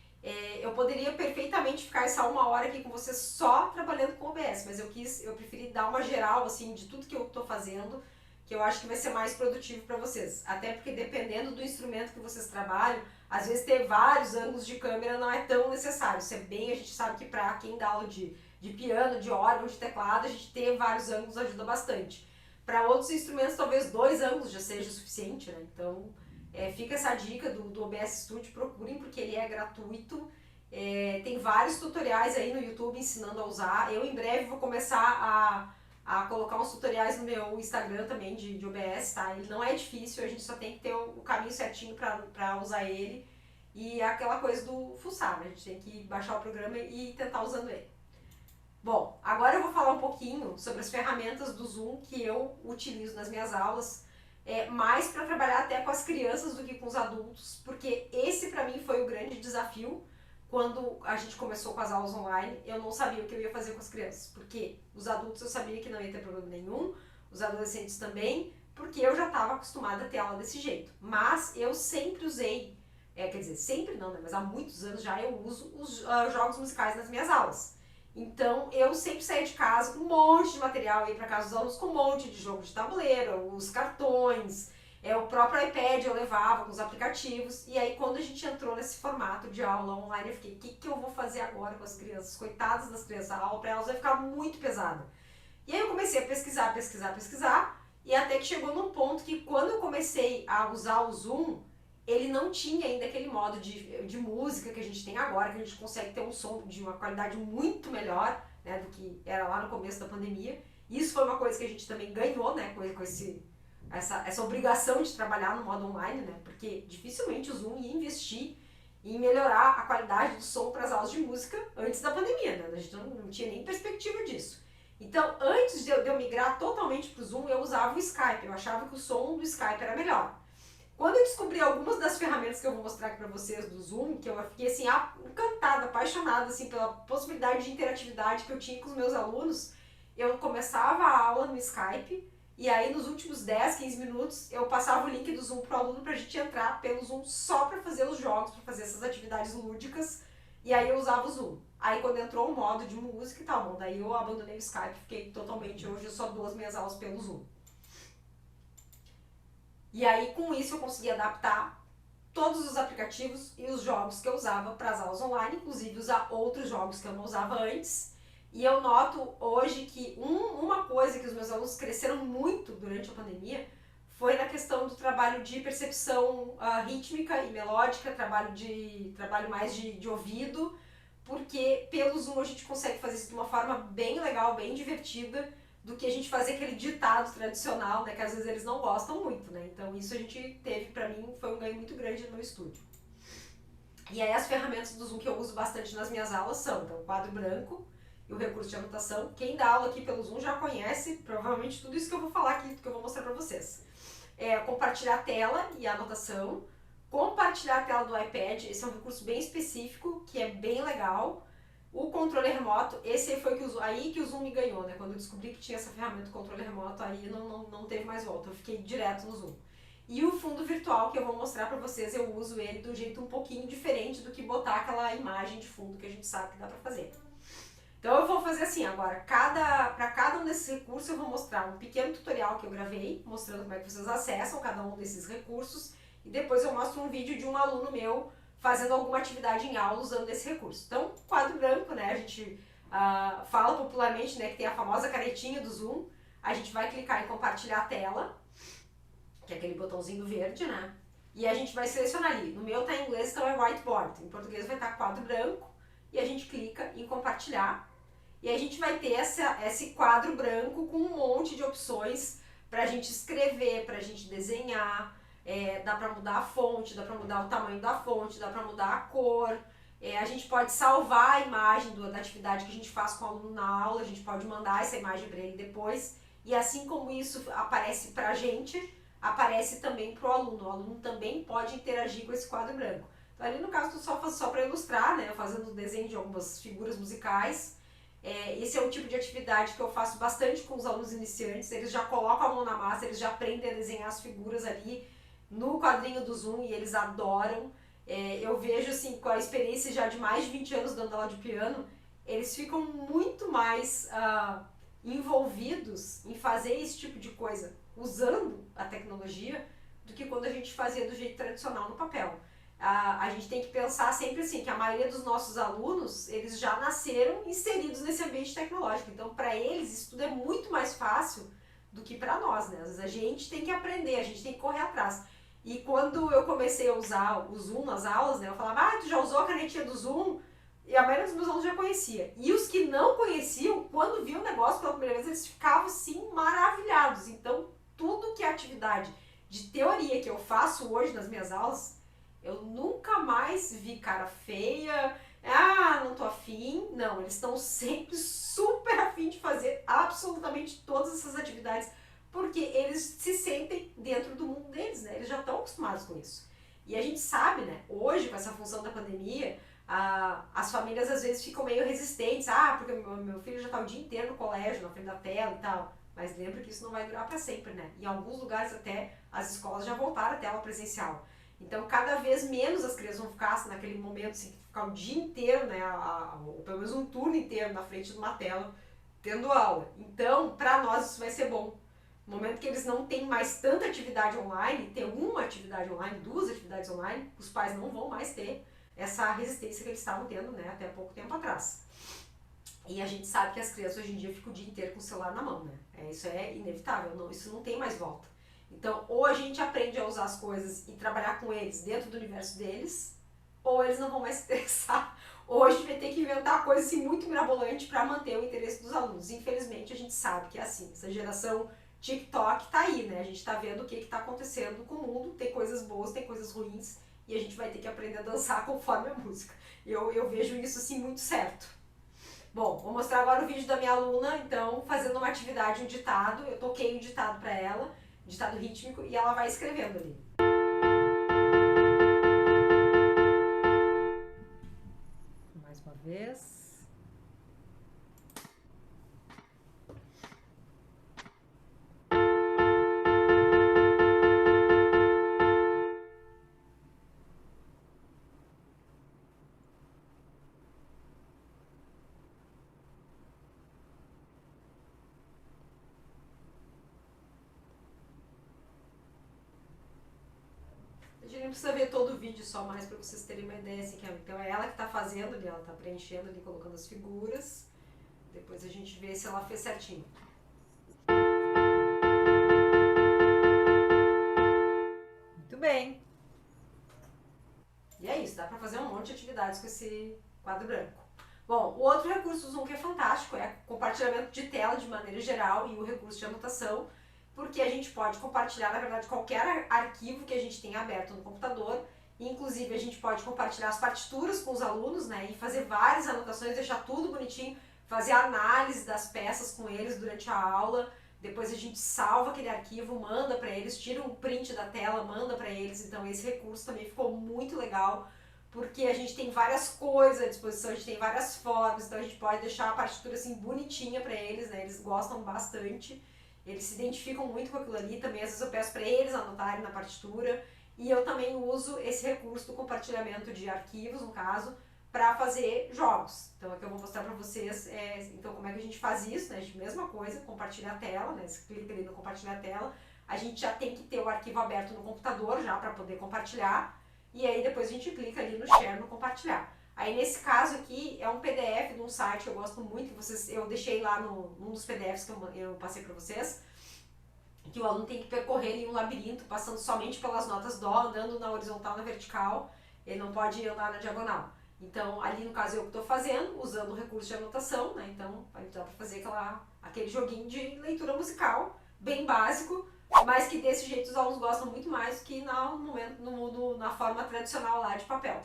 Eu poderia perfeitamente ficar essa 1 hora aqui com vocês só trabalhando com OBS, mas eu preferi dar uma geral assim de tudo que eu tô fazendo, que eu acho que vai ser mais produtivo para vocês. Até porque dependendo do instrumento que vocês trabalham, às vezes ter vários ângulos de câmera não é tão necessário. Isso a gente sabe que para quem dá aula de piano, de órgão, de teclado, a gente ter vários ângulos ajuda bastante. Para outros instrumentos, talvez 2 ângulos já seja o suficiente, né? Então, fica essa dica do OBS Studio, procurem porque ele é gratuito. Tem vários tutoriais aí no YouTube ensinando a usar. Eu em breve vou começar a colocar uns tutoriais no meu Instagram também de OBS, tá? Ele não é difícil, a gente só tem que ter o caminho certinho para usar ele. E é aquela coisa do fuçar, né? A gente tem que baixar o programa e tentar usando ele. Bom, agora eu vou falar um pouquinho sobre as ferramentas do Zoom que eu utilizo nas minhas aulas, mais para trabalhar até com as crianças do que com os adultos, porque esse para mim foi o grande desafio quando a gente começou com as aulas online. Eu não sabia o que eu ia fazer com as crianças, porque os adultos eu sabia que não ia ter problema nenhum, os adolescentes também, porque eu já estava acostumada a ter aula desse jeito. Mas eu sempre usei, quer dizer, sempre não, né? Mas há muitos anos já eu uso os jogos musicais nas minhas aulas. Então, eu sempre saía de casa com um monte de material, ia para casa dos alunos com um monte de jogo de tabuleiro, os cartões, o próprio iPad eu levava com os aplicativos. E aí, quando a gente entrou nesse formato de aula online, eu fiquei, o que eu vou fazer agora com as crianças? Coitadas das crianças, a aula para elas vai ficar muito pesada. E aí eu comecei a pesquisar, e até que chegou num ponto que quando eu comecei a usar o Zoom, ele não tinha ainda aquele modo de música que a gente tem agora, que a gente consegue ter um som de uma qualidade muito melhor, né, do que era lá no começo da pandemia. Isso foi uma coisa que a gente também ganhou, né, com essa obrigação de trabalhar no modo online, né, porque dificilmente o Zoom ia investir em melhorar a qualidade do som para as aulas de música antes da pandemia, né, a gente não tinha nem perspectiva disso. Então, antes de eu migrar totalmente para o Zoom, eu usava o Skype, eu achava que o som do Skype era melhor. Quando eu descobri algumas das ferramentas que eu vou mostrar aqui pra vocês do Zoom, que eu fiquei assim, encantada, apaixonada assim, pela possibilidade de interatividade que eu tinha com os meus alunos, eu começava a aula no Skype, e aí nos últimos 10, 15 minutos eu passava o link do Zoom pro aluno pra gente entrar pelo Zoom só pra fazer os jogos, pra fazer essas atividades lúdicas, e aí eu usava o Zoom. Aí quando entrou o modo de música e tal, bom, daí eu abandonei o Skype, fiquei totalmente, hoje eu só dou as minhas aulas pelo Zoom. E aí, com isso, eu consegui adaptar todos os aplicativos e os jogos que eu usava para as aulas online, inclusive usar outros jogos que eu não usava antes. E eu noto hoje que uma coisa que os meus alunos cresceram muito durante a pandemia foi na questão do trabalho de percepção rítmica e melódica, trabalho mais de ouvido, porque pelo Zoom a gente consegue fazer isso de uma forma bem legal, bem divertida, do que a gente fazer aquele ditado tradicional, né, que às vezes eles não gostam muito, né? Então isso a gente teve, pra mim, foi um ganho muito grande no meu estúdio. E aí as ferramentas do Zoom que eu uso bastante nas minhas aulas são, então, o quadro branco e o recurso de anotação. Quem dá aula aqui pelo Zoom já conhece provavelmente tudo isso que eu vou falar aqui, que eu vou mostrar pra vocês. Compartilhar a tela e a anotação, compartilhar a tela do iPad, esse é um recurso bem específico, que é bem legal. O controle remoto, esse foi aí que o Zoom me ganhou, né? Quando eu descobri que tinha essa ferramenta de controle remoto, aí não teve mais volta, eu fiquei direto no Zoom. E o fundo virtual, que eu vou mostrar pra vocês, eu uso ele de um jeito um pouquinho diferente do que botar aquela imagem de fundo que a gente sabe que dá pra fazer. Então eu vou fazer assim agora, para cada um desses recursos eu vou mostrar um pequeno tutorial que eu gravei, mostrando como é que vocês acessam cada um desses recursos, e depois eu mostro um vídeo de um aluno meu fazendo alguma atividade em aula usando esse recurso. Então, quadro branco, né, a gente fala popularmente, né, que tem a famosa canetinha do Zoom, a gente vai clicar em compartilhar a tela, que é aquele botãozinho verde, né, e a gente vai selecionar ali. No meu tá em inglês, então é whiteboard, em português vai estar quadro branco, e a gente clica em compartilhar. E a gente vai ter esse quadro branco com um monte de opções para a gente escrever, para a gente desenhar, dá para mudar a fonte, dá para mudar o tamanho da fonte, dá para mudar a cor, a gente pode salvar a imagem da atividade que a gente faz com o aluno na aula, a gente pode mandar essa imagem para ele depois, e assim como isso aparece para a gente, aparece também para o aluno também pode interagir com esse quadro branco. Então ali no caso só para ilustrar, né, fazendo o desenho de algumas figuras musicais. Esse é o tipo de atividade que eu faço bastante com os alunos iniciantes, eles já colocam a mão na massa, eles já aprendem a desenhar as figuras ali no quadrinho do Zoom e eles adoram. Eu vejo assim, com a experiência já de mais de 20 anos dando aula de piano, eles ficam muito mais envolvidos em fazer esse tipo de coisa usando a tecnologia do que quando a gente fazia do jeito tradicional no papel. A gente tem que pensar sempre assim, que a maioria dos nossos alunos, eles já nasceram inseridos nesse ambiente tecnológico, então para eles isso tudo é muito mais fácil do que para nós, né? Às vezes a gente tem que aprender, a gente tem que correr atrás. E quando eu comecei a usar o Zoom nas aulas, né, eu falava, tu já usou a canetinha do Zoom? E a maioria dos meus alunos já conhecia. E os que não conheciam, quando viam o negócio pela primeira vez, eles ficavam assim maravilhados. Então, tudo que é atividade de teoria que eu faço hoje nas minhas aulas, eu nunca mais vi cara feia, não tô afim. Não, eles estão sempre super afim de fazer absolutamente todas essas atividades, porque eles se sentem dentro do mundo deles, né? Eles já estão acostumados com isso. E a gente sabe, né, hoje com essa função da pandemia, as famílias às vezes ficam meio resistentes, porque meu filho já tá o dia inteiro no colégio, na frente da tela e tal. Mas lembra que isso não vai durar para sempre, né? Em alguns lugares até as escolas já voltaram a tela presencial. Então, cada vez menos as crianças vão ficar naquele momento, assim, ficar o dia inteiro, né, ou pelo menos um turno inteiro na frente de uma tela, tendo aula. Então, para nós isso vai ser bom. No momento que eles não têm mais tanta atividade online, ter uma atividade online, 2 atividades online, os pais não vão mais ter essa resistência que eles estavam tendo, né, até pouco tempo atrás. E a gente sabe que as crianças hoje em dia ficam o dia inteiro com o celular na mão, né? Isso é inevitável, isso não tem mais volta. Então, ou a gente aprende a usar as coisas e trabalhar com eles dentro do universo deles, ou eles não vão mais se interessar. Ou a gente vai ter que inventar coisa assim muito mirabolante para manter o interesse dos alunos. Infelizmente, a gente sabe que é assim. Essa geração TikTok tá aí, né? A gente tá vendo o que tá acontecendo com o mundo. Tem coisas boas, tem coisas ruins. E a gente vai ter que aprender a dançar conforme a música. Eu vejo isso assim muito certo. Bom, vou mostrar agora o vídeo da minha aluna, então, fazendo uma atividade, um ditado. Eu toquei um ditado para ela, ditado rítmico, e ela vai escrevendo ali. Mais uma vez. A gente não precisa ver todo o vídeo, só mais para vocês terem uma ideia. Assim, então é ela que está fazendo ali, ela está preenchendo ali, colocando as figuras. Depois a gente vê se ela fez certinho. Muito bem. E é isso, dá para fazer um monte de atividades com esse quadro branco. Bom, o outro recurso do Zoom que é fantástico é compartilhamento de tela de maneira geral e o recurso de anotação, porque a gente pode compartilhar, na verdade, qualquer arquivo que a gente tenha aberto no computador. Inclusive, a gente pode compartilhar as partituras com os alunos, né, e fazer várias anotações, deixar tudo bonitinho, fazer análise das peças com eles durante a aula. Depois a gente salva aquele arquivo, manda para eles, tira um print da tela, manda para eles. Então esse recurso também ficou muito legal, porque a gente tem várias coisas à disposição, a gente tem várias formas, então a gente pode deixar a partitura assim bonitinha para eles, né? Eles gostam bastante, eles se identificam muito com aquilo ali. Também às vezes eu peço para eles anotarem na partitura, e eu também uso esse recurso do compartilhamento de arquivos, no caso, para fazer jogos. Então aqui eu vou mostrar para vocês então como é que a gente faz isso, né? A gente, mesma coisa, compartilha a tela, né? Você clica ali no compartilhar a tela, a gente já tem que ter o arquivo aberto no computador já para poder compartilhar, e aí depois a gente clica ali no share, no compartilhar. Aí nesse caso aqui é um PDF de um site que eu gosto muito, que eu deixei lá num dos PDFs que eu passei para vocês, que o aluno tem que percorrer em um labirinto, passando somente pelas notas dó, andando na horizontal, na vertical, ele não pode andar na diagonal. Então, ali no caso eu que estou fazendo, usando o recurso de anotação, né? Então, dá para fazer aquele joguinho de leitura musical, bem básico, mas que desse jeito os alunos gostam muito mais que na forma tradicional lá de papel.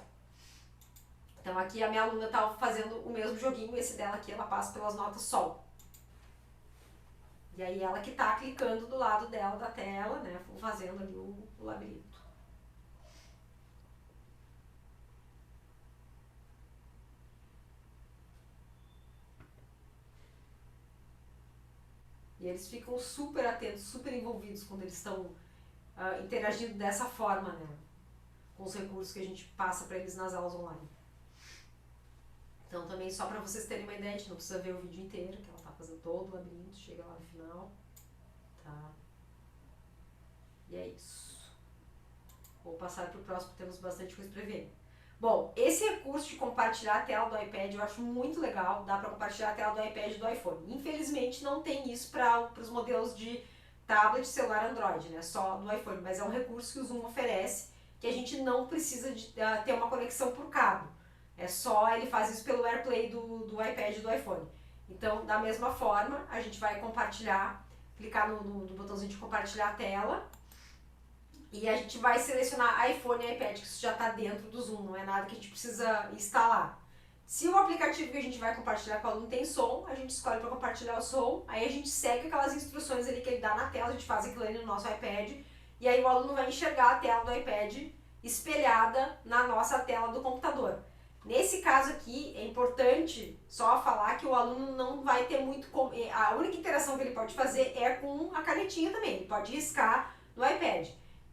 Então, aqui a minha aluna está fazendo o mesmo joguinho, esse dela aqui, ela passa pelas notas sol. E aí ela que está clicando do lado dela da tela, né? Fazendo ali o labirinto. E eles ficam super atentos, super envolvidos quando eles estão interagindo dessa forma, né? Com os recursos que a gente passa para eles nas aulas online. Então também só para vocês terem uma ideia, a gente não precisa ver o vídeo inteiro, que ela está fazendo todo o labirinto, chega lá no final. Tá? E é isso. Vou passar para o próximo, temos bastante coisa para ver. Bom, esse recurso de compartilhar a tela do iPad eu acho muito legal, dá para compartilhar a tela do iPad e do iPhone. Infelizmente não tem isso para os modelos de tablet, celular, Android, né? Só no iPhone, mas é um recurso que o Zoom oferece, que a gente não precisa de ter uma conexão por cabo. É só, ele faz isso pelo AirPlay do iPad e do iPhone. Então, da mesma forma, a gente vai compartilhar, clicar no botãozinho de compartilhar a tela, e a gente vai selecionar iPhone e iPad, que isso já está dentro do Zoom, não é nada que a gente precisa instalar. Se o aplicativo que a gente vai compartilhar com o aluno tem som, a gente escolhe para compartilhar o som, aí a gente segue aquelas instruções ali que ele dá na tela, a gente faz aquilo ali no nosso iPad, e aí o aluno vai enxergar a tela do iPad espelhada na nossa tela do computador. Nesse caso aqui, é importante só falar que o aluno não vai ter muito... A única interação que ele pode fazer é com a canetinha também, ele pode riscar no iPad.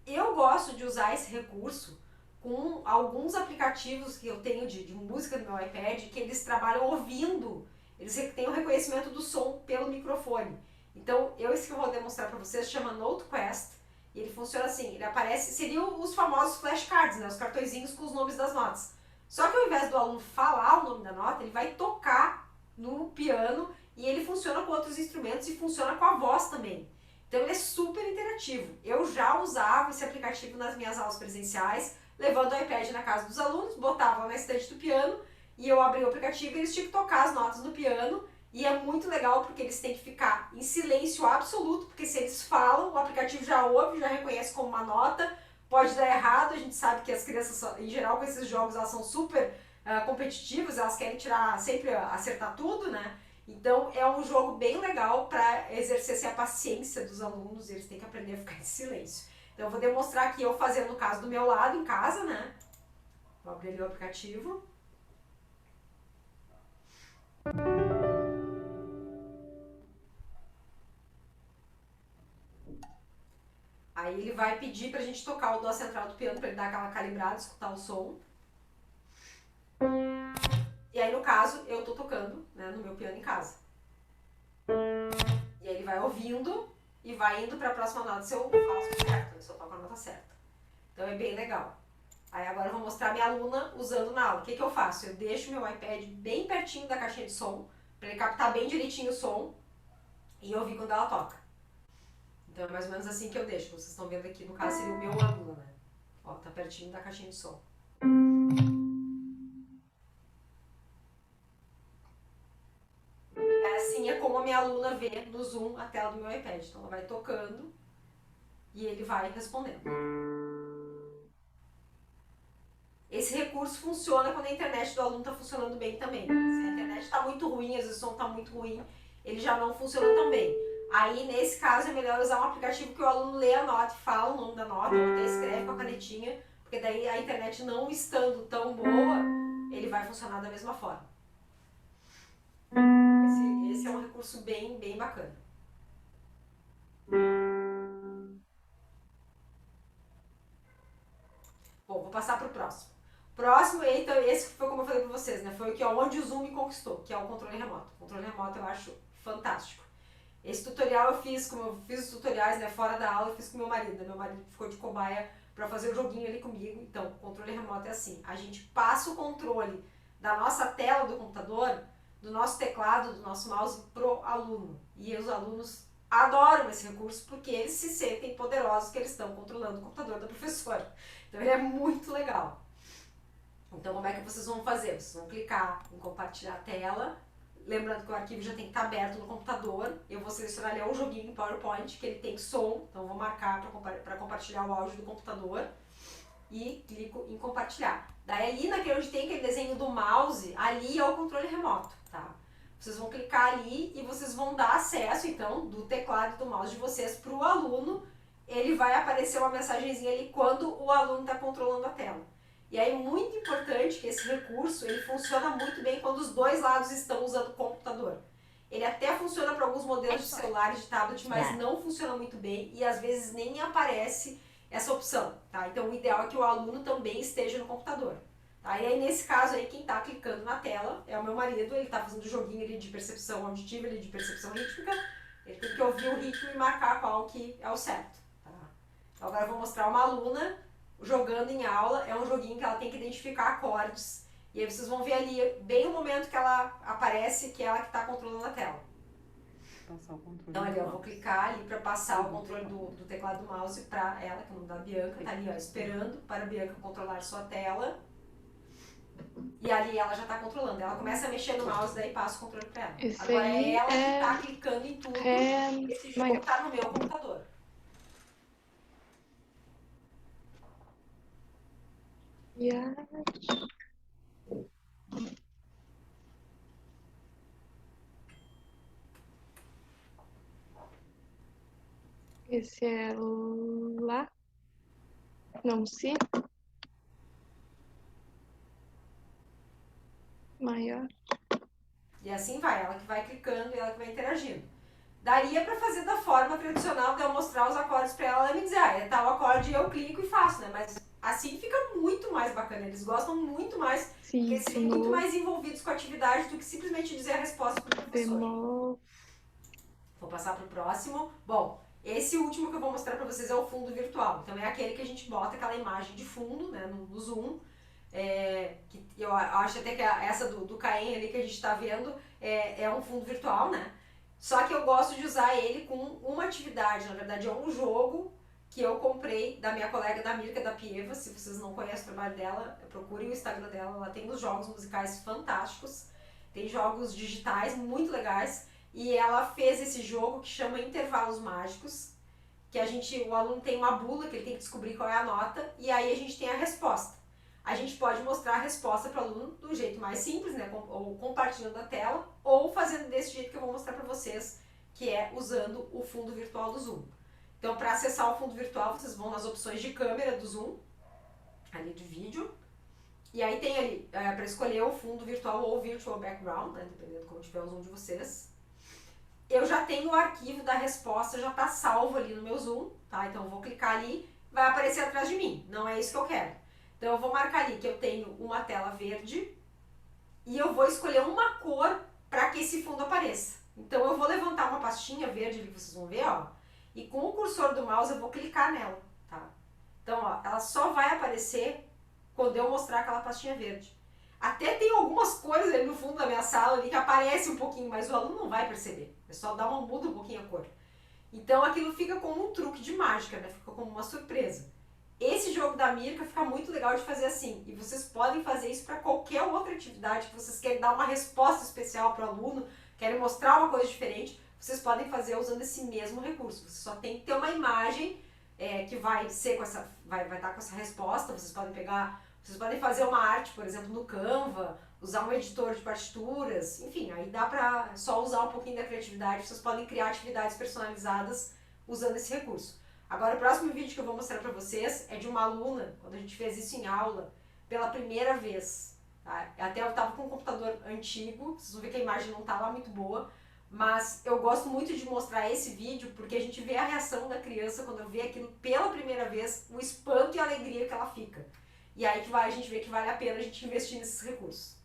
Eu gosto de usar esse recurso com alguns aplicativos que eu tenho de música no meu iPad, que eles trabalham ouvindo, eles têm o reconhecimento do som pelo microfone. Então, esse que eu vou demonstrar para vocês chama NoteQuest, e ele funciona assim, ele aparece, seriam os famosos flashcards, né, os cartõezinhos com os nomes das notas. Só que ao invés do aluno falar o nome da nota, ele vai tocar no piano, e ele funciona com outros instrumentos e funciona com a voz também. Então ele é super interativo. Eu já usava esse aplicativo nas minhas aulas presenciais, levando o iPad na casa dos alunos, botava lá na estante do piano, e eu abria o aplicativo e eles tinham que tocar as notas no piano, e é muito legal porque eles têm que ficar em silêncio absoluto, porque se eles falam, o aplicativo já ouve, já reconhece como uma nota, pode dar errado. A gente sabe que as crianças, em geral, com esses jogos, elas são super competitivas, elas querem sempre acertar tudo, né? Então é um jogo bem legal para exercer a paciência dos alunos, eles têm que aprender a ficar em silêncio. Então eu vou demonstrar aqui eu fazendo no caso do meu lado, em casa, né? Vou abrir ali o aplicativo. Aí ele vai pedir pra gente tocar o dó central do piano, pra ele dar aquela calibrada, escutar o som. E aí no caso eu tô tocando, né, no meu piano em casa. E aí ele vai ouvindo e vai indo para a próxima nota se eu faço certo, se eu toco a nota certa. Então é bem legal. Aí agora eu vou mostrar a minha aluna usando na aula. O que eu faço? Eu deixo meu iPad bem pertinho da caixinha de som, para ele captar bem direitinho o som e ouvir quando ela toca. Então é mais ou menos assim que eu deixo. Vocês estão vendo aqui, no caso seria o meu ângulo, né? Ó, tá pertinho da caixinha de som. minha aluna vê no Zoom a tela do meu iPad. Então ela vai tocando e ele vai respondendo. Esse recurso funciona quando a internet do aluno está funcionando bem também. Se a internet está muito ruim, às vezes o som está muito ruim, ele já não funciona tão bem. Aí, nesse caso, é melhor usar um aplicativo que o aluno lê a nota e fala o nome da nota, ou até escreve com a canetinha, porque daí a internet não estando tão boa, ele vai funcionar da mesma forma. Esse é um recurso bem, bem bacana. Bom, vou passar para o próximo. Próximo, então, esse foi como eu falei para vocês, né? Foi o que onde o Zoom me conquistou, que é o controle remoto. O controle remoto eu acho fantástico. Esse tutorial eu fiz, como eu fiz os tutoriais, né, fora da aula, eu fiz com meu marido. Meu marido ficou de cobaia para fazer o joguinho ali comigo. Então, o controle remoto é assim. A gente passa o controle da nossa tela do computador, do nosso teclado, do nosso mouse pro aluno. E os alunos adoram esse recurso porque eles se sentem poderosos que eles estão controlando o computador da professora. Então, ele é muito legal. Então, como é que vocês vão fazer? Vocês vão clicar em compartilhar a tela. Lembrando que o arquivo já tem que estar aberto no computador. Eu vou selecionar ali um joguinho em PowerPoint, que ele tem som. Então, eu vou marcar para compartilhar o áudio do computador. E clico em compartilhar. Daí, ali naquele onde tem aquele desenho do mouse, ali é o controle remoto, tá? Vocês vão clicar ali e vocês vão dar acesso, então, do teclado e do mouse de vocês para o aluno. Ele vai aparecer uma mensagenzinha ali quando o aluno está controlando a tela. E aí, muito importante que esse recurso, ele funciona muito bem quando os dois lados estão usando o computador. Ele até funciona para alguns modelos de celulares, de tablet, mas não funciona muito bem e às vezes nem aparece essa opção, tá? Então, o ideal é que o aluno também esteja no computador. Tá? E aí, nesse caso aí, quem está clicando na tela é o meu marido, ele está fazendo joguinho ali de percepção auditiva, ali de percepção rítmica, ele tem que ouvir o ritmo e marcar qual que é o certo. Tá? Então, agora eu vou mostrar uma aluna jogando em aula, é um joguinho que ela tem que identificar acordes, e aí vocês vão ver ali, bem o momento que ela aparece, que é ela que está controlando a tela. Passar o controle. Então ali eu vou clicar ali para passar o controle do teclado do mouse para ela, que é o nome da Bianca, tá ali ó, esperando para a Bianca controlar sua tela. E ali ela já está controlando, ela começa a mexer no mouse, daí passa o controle para ela. Esse agora aí é ela que é está clicando em tudo, esse jogo maior. está no meu computador. Esse é lá. Não, se. Maior. E assim vai, ela que vai clicando e ela que vai interagindo. Daria para fazer da forma tradicional de eu mostrar os acordes para ela me dizer, é tal acorde e eu clico e faço, né? Mas assim fica muito mais bacana, eles gostam muito mais, Sim, porque eles ficam muito mais envolvidos com a atividade do que simplesmente dizer a resposta para o professor. Bemol. Vou passar para o próximo. Bom, esse último que eu vou mostrar para vocês é o fundo virtual. Então é aquele que a gente bota aquela imagem de fundo, né, no Zoom. Que eu acho até que essa do Caen ali que a gente está vendo é um fundo virtual, né? Só que eu gosto de usar ele com uma atividade, na verdade é um jogo que eu comprei da minha colega da Mirka da Pieva. Se vocês não conhecem o trabalho dela, procurem o Instagram dela, ela tem uns jogos musicais fantásticos, tem jogos digitais muito legais, e ela fez esse jogo que chama Intervalos Mágicos, que o aluno tem uma bula que ele tem que descobrir qual é a nota, e aí a gente tem a resposta. A gente pode mostrar a resposta para o aluno do jeito mais simples, né, ou compartilhando a tela, ou fazendo desse jeito que eu vou mostrar para vocês, que é usando o fundo virtual do Zoom. Então, para acessar o fundo virtual, vocês vão nas opções de câmera do Zoom, ali de vídeo, e aí tem ali, para escolher o fundo virtual ou virtual background, né, dependendo de como tiver o Zoom de vocês. Eu já tenho o arquivo da resposta, já está salvo ali no meu Zoom, tá? Então eu vou clicar ali, vai aparecer atrás de mim, não é isso que eu quero. Então eu vou marcar ali que eu tenho uma tela verde e eu vou escolher uma cor para que esse fundo apareça. Então eu vou levantar uma pastinha verde ali que vocês vão ver, ó, e com o cursor do mouse eu vou clicar nela, tá? Então, ó, ela só vai aparecer quando eu mostrar aquela pastinha verde. Até tem algumas cores ali no fundo da minha sala ali que aparece um pouquinho, mas o aluno não vai perceber. É só dar uma muda um pouquinho a cor. Então aquilo fica como um truque de mágica, né? Fica como uma surpresa. Esse jogo da Mirka fica muito legal de fazer assim. E vocês podem fazer isso para qualquer outra atividade que vocês querem dar uma resposta especial para o aluno, querem mostrar uma coisa diferente, vocês podem fazer usando esse mesmo recurso. Você só tem que ter uma imagem que vai ser com essa, vai estar com essa resposta. Vocês podem fazer uma arte, por exemplo, no Canva, usar um editor de partituras, enfim, aí dá pra só usar um pouquinho da criatividade, vocês podem criar atividades personalizadas usando esse recurso. Agora, o próximo vídeo que eu vou mostrar pra vocês é de uma aluna, quando a gente fez isso em aula, pela primeira vez. Tá? Até eu tava com um computador antigo, vocês vão ver que a imagem não tá lá muito boa, mas eu gosto muito de mostrar esse vídeo porque a gente vê a reação da criança quando vê aquilo pela primeira vez, o espanto e a alegria que ela fica. E aí que a gente vê que vale a pena a gente investir nesses recursos.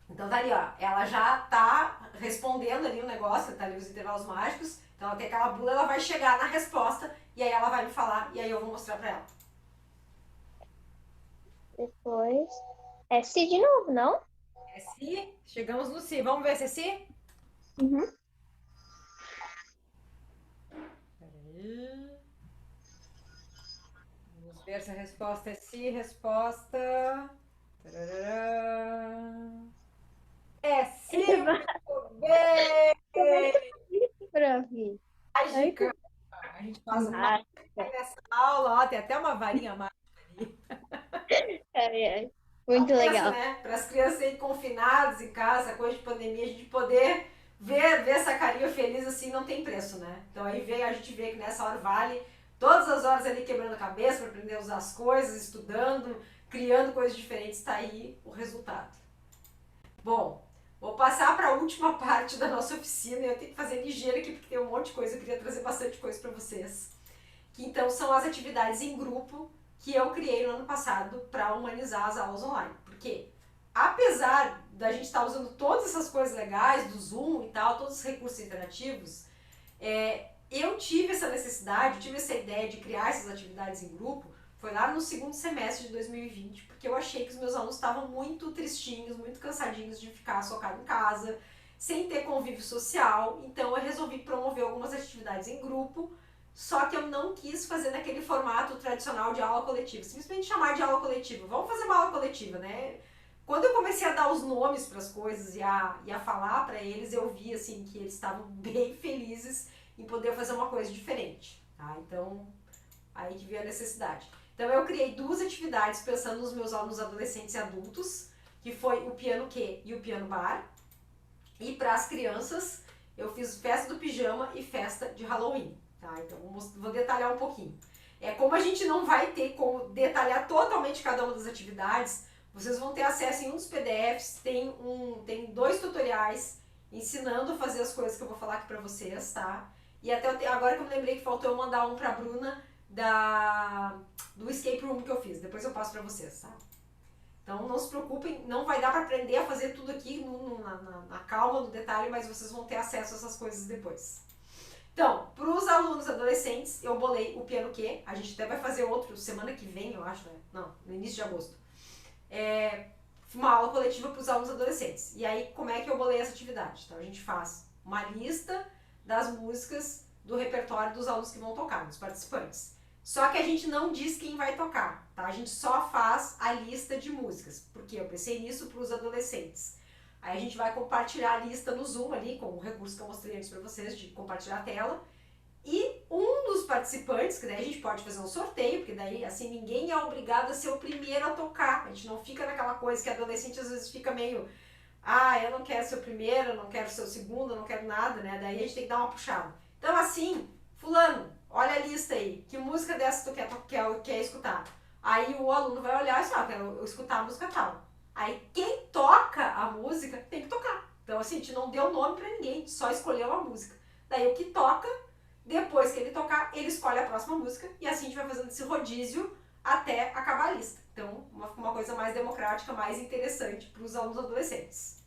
Então tá ali, ó, ela já tá respondendo ali o negócio, tá ali os intervalos mágicos, então ela tem aquela bula, ela vai chegar na resposta e aí ela vai me falar e aí eu vou mostrar pra ela. Depois. É si de novo, não? É si, chegamos no si, vamos ver se é si? Uhum. Peraí. Vamos ver se a resposta é si, resposta... Tarará. É sim, muito bem! Provi. Mágica! A gente faz mágica nessa aula, ó, tem até uma varinha mágica ali. Muito Então, legal. né? Para as crianças aí confinadas em casa, coisa de pandemia, a gente poder ver essa carinha feliz assim não tem preço, né? Então aí a gente vê que nessa hora vale todas as horas ali quebrando a cabeça para aprender a usar as coisas, estudando, criando coisas diferentes, tá aí o resultado. Bom, vou passar para a última parte da nossa oficina e eu tenho que fazer ligeiro aqui porque tem um monte de coisa, eu queria trazer bastante coisa para vocês. Que então são as atividades em grupo que eu criei no ano passado para humanizar as aulas online. Porque apesar da gente estar usando todas essas coisas legais do Zoom e tal, todos os recursos interativos, eu tive essa necessidade, tive essa ideia de criar essas atividades em grupo, foi lá no segundo semestre de 2020, porque eu achei que os meus alunos estavam muito tristinhos, muito cansadinhos de ficar socado em casa, sem ter convívio social, então eu resolvi promover algumas atividades em grupo, só que eu não quis fazer naquele formato tradicional de aula coletiva, simplesmente chamar de aula coletiva. Vamos fazer uma aula coletiva, né? Quando eu comecei a dar os nomes para as coisas e a falar para eles, eu vi assim que eles estavam bem felizes em poder fazer uma coisa diferente, tá? Então, aí que veio a necessidade. Então eu criei duas atividades pensando nos meus alunos adolescentes e adultos, que foi o piano Q e o piano bar. E para as crianças, eu fiz festa do pijama e festa de Halloween. Tá? Então vou detalhar um pouquinho. Como a gente não vai ter como detalhar totalmente cada uma das atividades, vocês vão ter acesso em um dos PDFs, tem 2 tutoriais ensinando a fazer as coisas que eu vou falar aqui pra vocês, tá? E até agora que eu me lembrei que faltou eu mandar um pra Bruna do escape room que eu fiz, depois eu passo pra vocês, tá? Então não se preocupem, não vai dar pra aprender a fazer tudo aqui na calma, no detalhe, mas vocês vão ter acesso a essas coisas depois. Então, para os alunos adolescentes, eu bolei o piano Q, a gente até vai fazer outro semana que vem, eu acho, né? Não, no início de agosto. Uma aula coletiva para os alunos adolescentes. E aí, como é que eu bolei essa atividade? Então, a gente faz uma lista das músicas do repertório dos alunos que vão tocar, dos participantes. Só que a gente não diz quem vai tocar, tá? A gente só faz a lista de músicas, porque eu pensei nisso para os adolescentes. Aí a gente vai compartilhar a lista no Zoom ali, com o recurso que eu mostrei antes para vocês, de compartilhar a tela. E um dos participantes, que daí a gente pode fazer um sorteio, porque daí assim ninguém é obrigado a ser o primeiro a tocar. A gente não fica naquela coisa que adolescente às vezes fica meio, eu não quero ser o primeiro, eu não quero ser o segundo, eu não quero nada, né? Daí a gente tem que dar uma puxada. Então assim, fulano, olha a lista aí, que música dessa tu quer escutar? Aí o aluno vai olhar e diz, eu quero escutar a música tal. Aí quem toca a música tem que tocar. Então assim, a gente não deu nome pra ninguém, a gente só escolheu a música. Daí o que toca, depois que ele tocar, ele escolhe a próxima música e assim a gente vai fazendo esse rodízio até acabar a lista. Então, uma coisa mais democrática, mais interessante para os alunos adolescentes.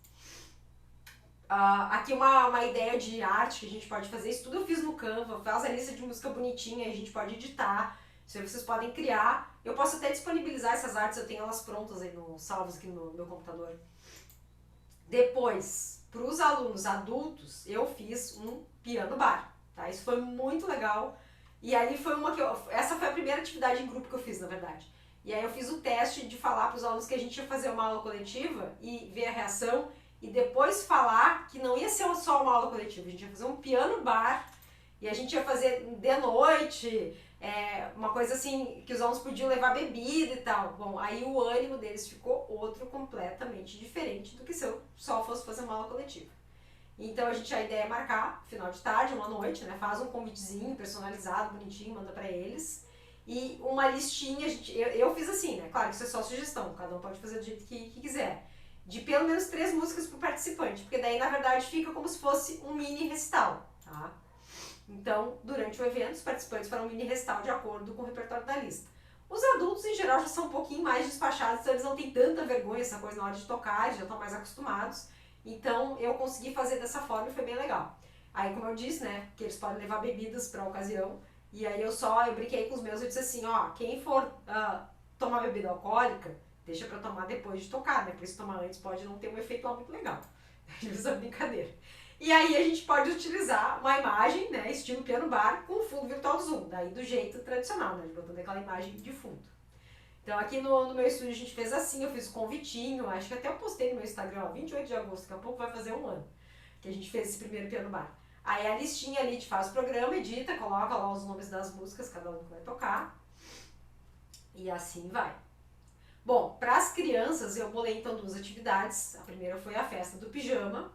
Aqui uma ideia de arte que a gente pode fazer, isso tudo eu fiz no Canva, faz a lista de música bonitinha, a gente pode editar, isso aí vocês podem criar. Eu posso até disponibilizar essas artes, eu tenho elas prontas aí, salvas aqui no meu computador. Depois, para os alunos adultos, eu fiz um piano bar. Tá? Isso foi muito legal. E ali foi essa foi a primeira atividade em grupo que eu fiz, na verdade. E aí eu fiz o teste de falar para os alunos que a gente ia fazer uma aula coletiva e ver a reação. e depois falar que não ia ser só uma aula coletiva, a gente ia fazer um piano bar e a gente ia fazer de noite, uma coisa assim, que os alunos podiam levar bebida e tal. Bom, aí o ânimo deles ficou outro completamente diferente do que se eu só fosse fazer uma aula coletiva. Então a ideia é marcar, final de tarde, uma noite, né? Faz um convitezinho personalizado, bonitinho, manda pra eles. E uma listinha, eu fiz assim, né? Claro que isso é só sugestão, cada um pode fazer do jeito que quiser. De pelo menos 3 músicas pro participante, porque daí na verdade fica como se fosse um mini recital, tá? Então, durante o evento, os participantes farão um mini recital de acordo com o repertório da lista. Os adultos, em geral, já são um pouquinho mais despachados, então eles não têm tanta vergonha, essa coisa na hora de tocar, eles já estão mais acostumados. Então, eu consegui fazer dessa forma e foi bem legal. Aí, como eu disse, né, que eles podem levar bebidas para a ocasião, e aí eu brinquei com os meus e disse assim, ó, quem for tomar bebida alcoólica, deixa pra tomar depois de tocar, né, porque se tomar antes pode não ter um efeito lá muito legal. Eu fiz a brincadeira. E aí a gente pode utilizar uma imagem, né, estilo piano bar, com fundo virtual do Zoom, daí do jeito tradicional, né, botando aquela imagem de fundo. Então aqui no meu estúdio a gente fez assim, eu fiz o convitinho, acho que até eu postei no meu Instagram, ó, 28 de agosto, daqui a pouco vai fazer um ano, que a gente fez esse primeiro piano bar. Aí a listinha ali, a gente faz o programa, edita, coloca lá os nomes das músicas, cada um que vai tocar, e assim vai. Bom, para as crianças eu bolei então 2 atividades, a primeira foi a festa do pijama,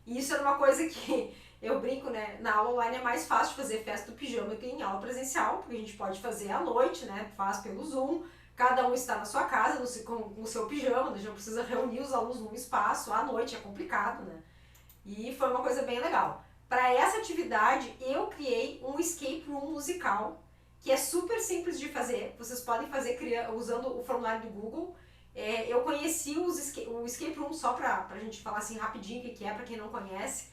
e isso era uma coisa que eu brinco, né, na aula online é mais fácil de fazer festa do pijama que em aula presencial, porque a gente pode fazer à noite, né, faz pelo Zoom, cada um está na sua casa com o seu pijama, a gente não precisa reunir os alunos num espaço, à noite é complicado, né, e foi uma coisa bem legal. Para essa atividade eu criei um escape room musical, que é super simples de fazer, vocês podem fazer usando o formulário do Google. Eu conheci o escape room só pra gente falar assim rapidinho o que é, pra quem não conhece.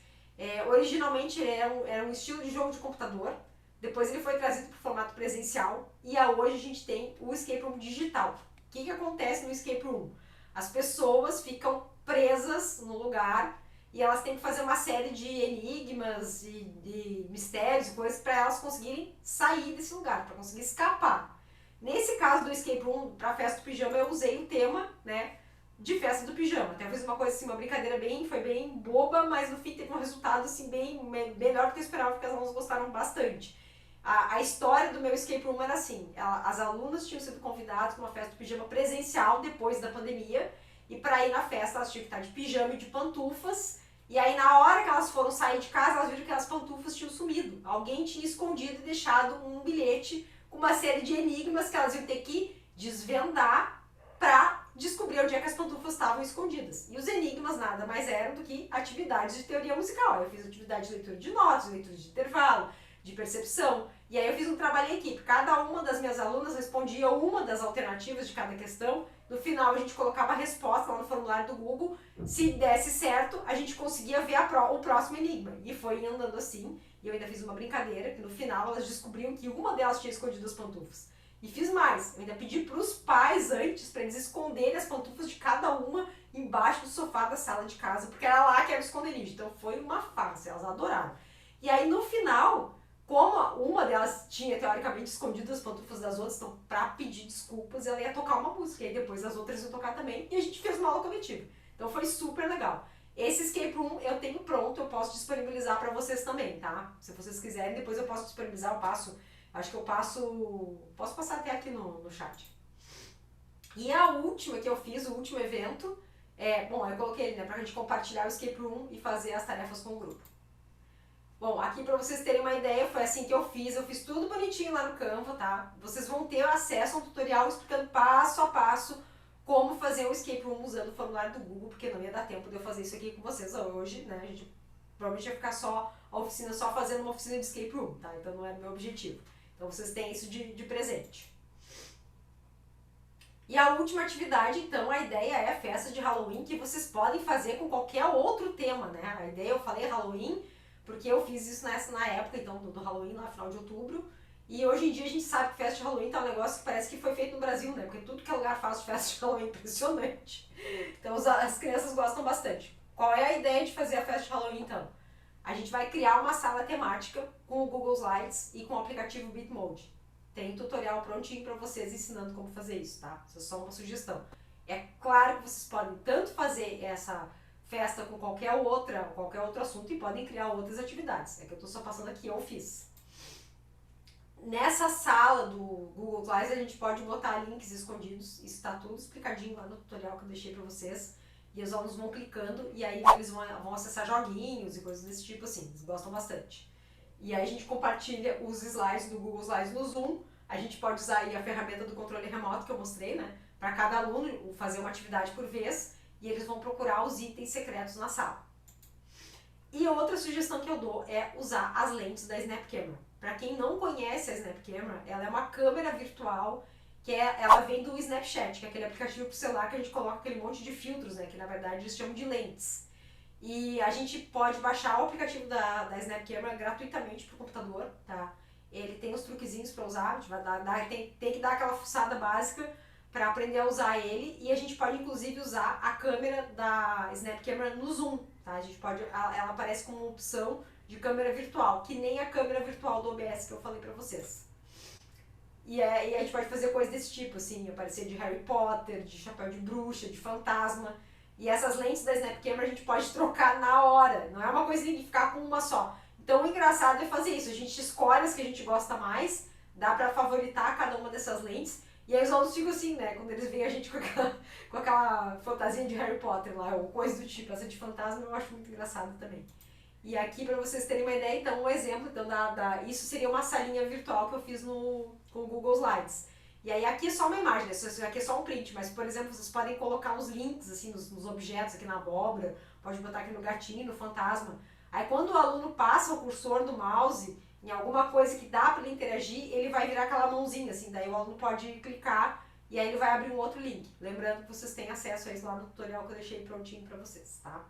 Originalmente ele era um estilo de jogo de computador, depois ele foi trazido para o formato presencial e hoje a gente tem o escape room digital. O que acontece no escape room? As pessoas ficam presas no lugar e elas têm que fazer uma série de enigmas e de mistérios e coisas para elas conseguirem sair desse lugar, para conseguir escapar. Nesse caso do escape room, para a festa do pijama, eu usei o tema, né, de festa do pijama. Até fiz uma coisa assim, uma brincadeira foi bem boba, mas no fim teve um resultado assim bem melhor do que eu esperava, porque as alunas gostaram bastante. A história do meu escape room era assim, as alunas tinham sido convidadas para uma festa do pijama presencial depois da pandemia, e para ir na festa elas tinham que estar de pijama e de pantufas, e aí na hora que elas foram sair de casa, elas viram que as pantufas tinham sumido. Alguém tinha escondido e deixado um bilhete com uma série de enigmas que elas iam ter que desvendar para descobrir onde é que as pantufas estavam escondidas. E os enigmas nada mais eram do que atividades de teoria musical. Eu fiz atividade de leitura de notas, leitura de intervalo, de percepção. E aí eu fiz um trabalho em equipe. Cada uma das minhas alunas respondia uma das alternativas de cada questão. No final a gente colocava a resposta lá no formulário do Google. Se desse certo, a gente conseguia ver o próximo enigma. E foi andando assim. E eu ainda fiz uma brincadeira, que no final elas descobriam que uma delas tinha escondido as pantufas. E fiz mais, eu ainda pedi para os pais antes, para eles esconderem as pantufas de cada uma embaixo do sofá da sala de casa, porque era lá que era o esconderijo. Então foi uma farsa, elas adoraram. E aí no final, como uma delas tinha teoricamente escondido as pantufas das outras, então para pedir desculpas ela ia tocar uma música, e aí depois as outras iam tocar também, e a gente fez uma aula coletiva. Então foi super legal. Esse escape room eu tenho pronto, eu posso disponibilizar para vocês também, tá? Se vocês quiserem, depois eu posso disponibilizar, posso passar até aqui no chat. E a última que eu fiz, o último evento, eu coloquei ele, né, pra gente compartilhar o escape room e fazer as tarefas com o grupo. Bom, aqui pra vocês terem uma ideia, foi assim que eu fiz tudo bonitinho lá no Canva, tá? Vocês vão ter acesso a um tutorial explicando passo a passo como fazer um escape room usando o formulário do Google, porque não ia dar tempo de eu fazer isso aqui com vocês hoje, né? A gente provavelmente ia ficar a oficina só fazendo uma oficina de escape room, tá? Então não era o meu objetivo. Então vocês têm isso de presente. E a última atividade, então, a ideia é a festa de Halloween, que vocês podem fazer com qualquer outro tema, né? A ideia, eu falei Halloween, porque eu fiz isso na época, então, do Halloween, lá no final de outubro. E hoje em dia a gente sabe que festa de Halloween tá um negócio que parece que foi feito no Brasil, né? Porque tudo que é lugar faz festa de Halloween, impressionante. Então as crianças gostam bastante. Qual é a ideia de fazer a festa de Halloween, então? A gente vai criar uma sala temática com o Google Slides e com o aplicativo Bitmode. Tem tutorial prontinho para vocês ensinando como fazer isso, tá? Isso é só uma sugestão. É claro que vocês podem tanto fazer essa festa com qualquer outro assunto e podem criar outras atividades. É que eu estou só passando aqui, eu fiz. Nessa sala do Google Slides a gente pode botar links escondidos, isso está tudo explicadinho lá no tutorial que eu deixei para vocês. E os alunos vão clicando e aí eles vão acessar joguinhos e coisas desse tipo assim, eles gostam bastante. E aí a gente compartilha os slides do Google Slides no Zoom, a gente pode usar aí a ferramenta do controle remoto que eu mostrei, né? Para cada aluno fazer uma atividade por vez e eles vão procurar os itens secretos na sala. E outra sugestão que eu dou é usar as lentes da Snap Camera. Para quem não conhece a Snap Camera, ela é uma câmera virtual ela vem do Snapchat, que é aquele aplicativo pro celular que a gente coloca aquele monte de filtros, né? Que na verdade eles chamam de lentes. E a gente pode baixar o aplicativo da Snap Camera gratuitamente pro computador, tá? Ele tem os truquezinhos para usar, a gente vai tem que dar aquela fuçada básica para aprender a usar ele. E a gente pode inclusive usar a câmera da Snap Camera no Zoom, tá? A gente pode, ela aparece como uma opção de câmera virtual, que nem a câmera virtual do OBS que eu falei para vocês. E a gente pode fazer coisas desse tipo, assim, aparecer de Harry Potter, de chapéu de bruxa, de fantasma. E essas lentes da Snap Camera a gente pode trocar na hora, não é uma coisa de ficar com uma só. Então o engraçado é fazer isso, a gente escolhe as que a gente gosta mais, dá pra favoritar cada uma dessas lentes, e aí os alunos ficam assim, né, quando eles veem a gente com aquela fantasia de Harry Potter lá, ou coisa do tipo, essa de fantasma eu acho muito engraçado também. E aqui, para vocês terem uma ideia, então, um exemplo, então, isso seria uma salinha virtual que eu fiz com o Google Slides. E aí aqui é só uma imagem, né? Aqui é só um print, mas, por exemplo, vocês podem colocar uns links, assim, nos objetos, aqui na abóbora, pode botar aqui no gatinho, no fantasma. Aí quando o aluno passa o cursor do mouse em alguma coisa que dá para ele interagir, ele vai virar aquela mãozinha, assim, daí o aluno pode clicar e aí ele vai abrir um outro link. Lembrando que vocês têm acesso a isso lá no tutorial que eu deixei prontinho para vocês, tá?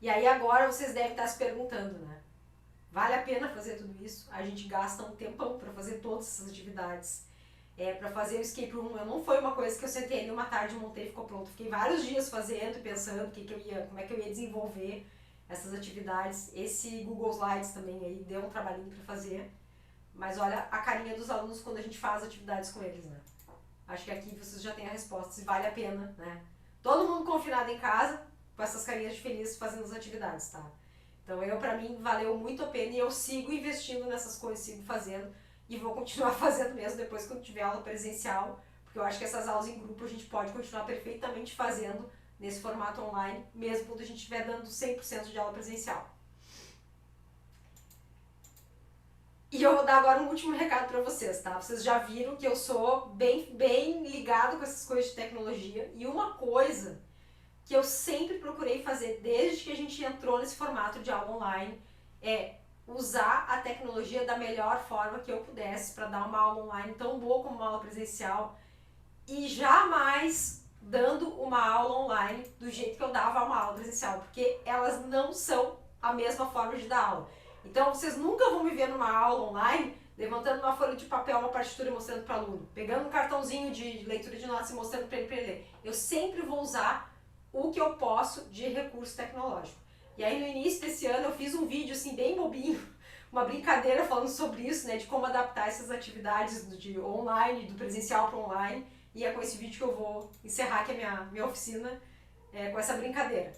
E aí agora vocês devem estar se perguntando, né? Vale a pena fazer tudo isso? A gente gasta um tempão para fazer todas essas atividades. Para fazer o escape room, não foi uma coisa que eu sentei ali uma tarde, montei e ficou pronto. Fiquei vários dias fazendo e pensando como é que eu ia desenvolver essas atividades. Esse Google Slides também aí deu um trabalhinho para fazer. Mas olha a carinha dos alunos quando a gente faz atividades com eles, né? Acho que aqui vocês já têm a resposta, se vale a pena, né? Todo mundo confinado em casa, com essas carinhas de felizes fazendo as atividades, tá? Então pra mim, valeu muito a pena e eu sigo investindo nessas coisas, sigo fazendo e vou continuar fazendo mesmo depois quando tiver aula presencial, porque eu acho que essas aulas em grupo a gente pode continuar perfeitamente fazendo nesse formato online, mesmo quando a gente estiver dando 100% de aula presencial. E eu vou dar agora um último recado para vocês, tá? Vocês já viram que eu sou bem ligado com essas coisas de tecnologia e uma coisa que eu sempre procurei fazer desde que a gente entrou nesse formato de aula online é usar a tecnologia da melhor forma que eu pudesse para dar uma aula online tão boa como uma aula presencial e jamais dando uma aula online do jeito que eu dava uma aula presencial, porque elas não são a mesma forma de dar aula. Então vocês nunca vão me ver numa aula online levantando uma folha de papel, uma partitura e mostrando para o aluno, pegando um cartãozinho de leitura de notas e mostrando para ele ler. Eu sempre vou usar o que eu posso de recurso tecnológico. E aí no início desse ano eu fiz um vídeo assim bem bobinho, uma brincadeira falando sobre isso, né, de como adaptar essas atividades de online, do presencial para online, e é com esse vídeo que eu vou encerrar aqui a minha oficina com essa brincadeira.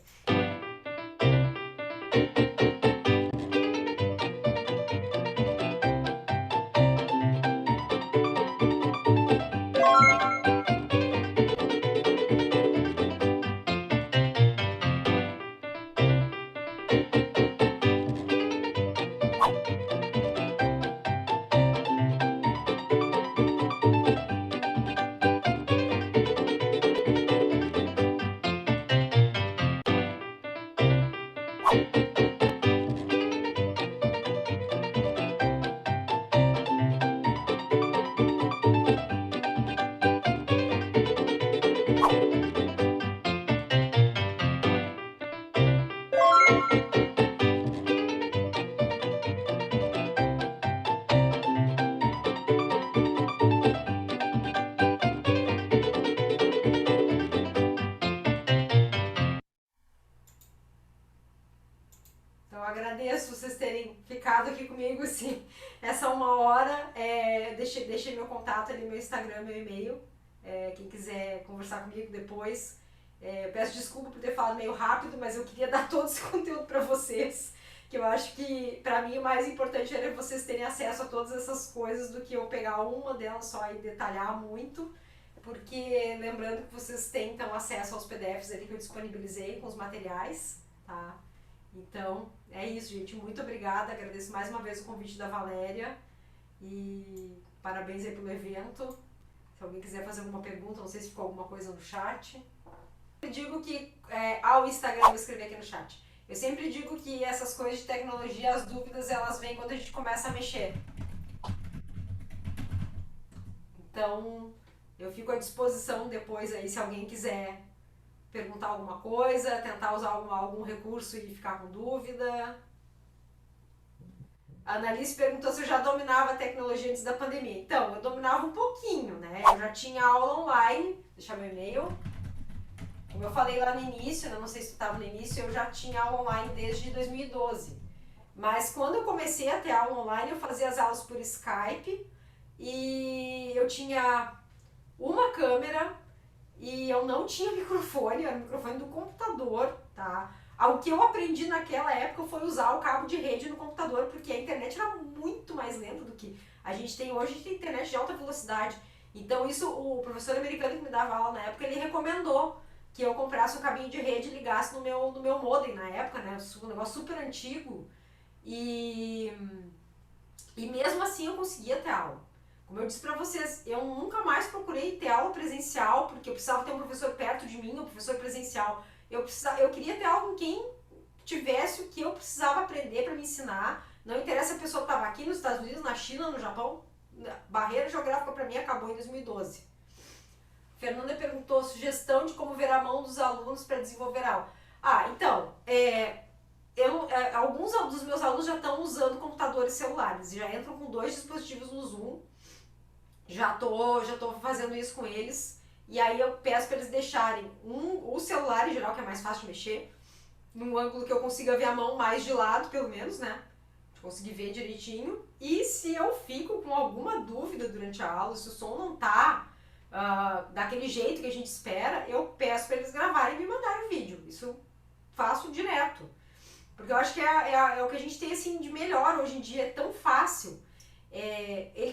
Então eu agradeço vocês terem ficado aqui comigo assim, essa 1 hora, deixei meu contato ali, meu Instagram, meu e-mail, Quem quiser conversar comigo depois. Peço desculpa por ter falado meio rápido, mas eu queria dar todo esse conteúdo para vocês, que eu acho que para mim o mais importante era vocês terem acesso a todas essas coisas do que eu pegar uma delas só e detalhar muito, porque lembrando que vocês têm então acesso aos PDFs ali que eu disponibilizei com os materiais, tá? Então é isso, gente, muito obrigada, agradeço mais uma vez o convite da Valéria e parabéns aí pelo evento. Se alguém quiser fazer alguma pergunta, não sei se ficou alguma coisa no chat. Eu digo que, ao Instagram, eu vou escrever aqui no chat. Eu sempre digo que essas coisas de tecnologia, as dúvidas, elas vêm quando a gente começa a mexer. Então, eu fico à disposição depois aí, se alguém quiser perguntar alguma coisa, tentar usar algum recurso e ficar com dúvida. A Annalise perguntou se eu já dominava a tecnologia antes da pandemia. Então, eu dominava um pouquinho, né? Eu já tinha aula online, deixa meu e-mail. Como eu falei lá no início, né? Não sei se tu estava no início, eu já tinha aula online desde 2012. Mas quando eu comecei a ter aula online, eu fazia as aulas por Skype e eu tinha uma câmera e eu não tinha microfone, era o microfone do computador, tá? O que eu aprendi naquela época foi usar o cabo de rede no computador, porque a internet era muito mais lenta do que a gente tem hoje. A gente tem internet de alta velocidade. Então isso, o professor americano que me dava aula na época, ele recomendou que eu comprasse um cabinho de rede e ligasse no meu modem na época, né? Um negócio super antigo. E mesmo assim eu conseguia ter aula. Como eu disse pra vocês, eu nunca mais procurei ter aula presencial, porque eu precisava ter um professor perto de mim, um professor presencial. Eu queria ter aula com quem tivesse o que eu precisava aprender para me ensinar. Não interessa se a pessoa estava aqui nos Estados Unidos, na China, no Japão. Barreira geográfica para mim acabou em 2012. Fernanda perguntou sugestão de como ver a mão dos alunos para desenvolver a aula. Então, alguns dos meus alunos já estão usando computadores celulares, já entram com 2 dispositivos no Zoom. Já tô fazendo isso com eles. E aí eu peço para eles deixarem o celular em geral, que é mais fácil de mexer, num ângulo que eu consiga ver a mão mais de lado, pelo menos, né? De conseguir ver direitinho. E se eu fico com alguma dúvida durante a aula, se o som não tá daquele jeito que a gente espera, eu peço para eles gravarem e me mandarem o vídeo. Isso faço direto. Porque eu acho que é o que a gente tem assim, de melhor hoje em dia, é tão fácil.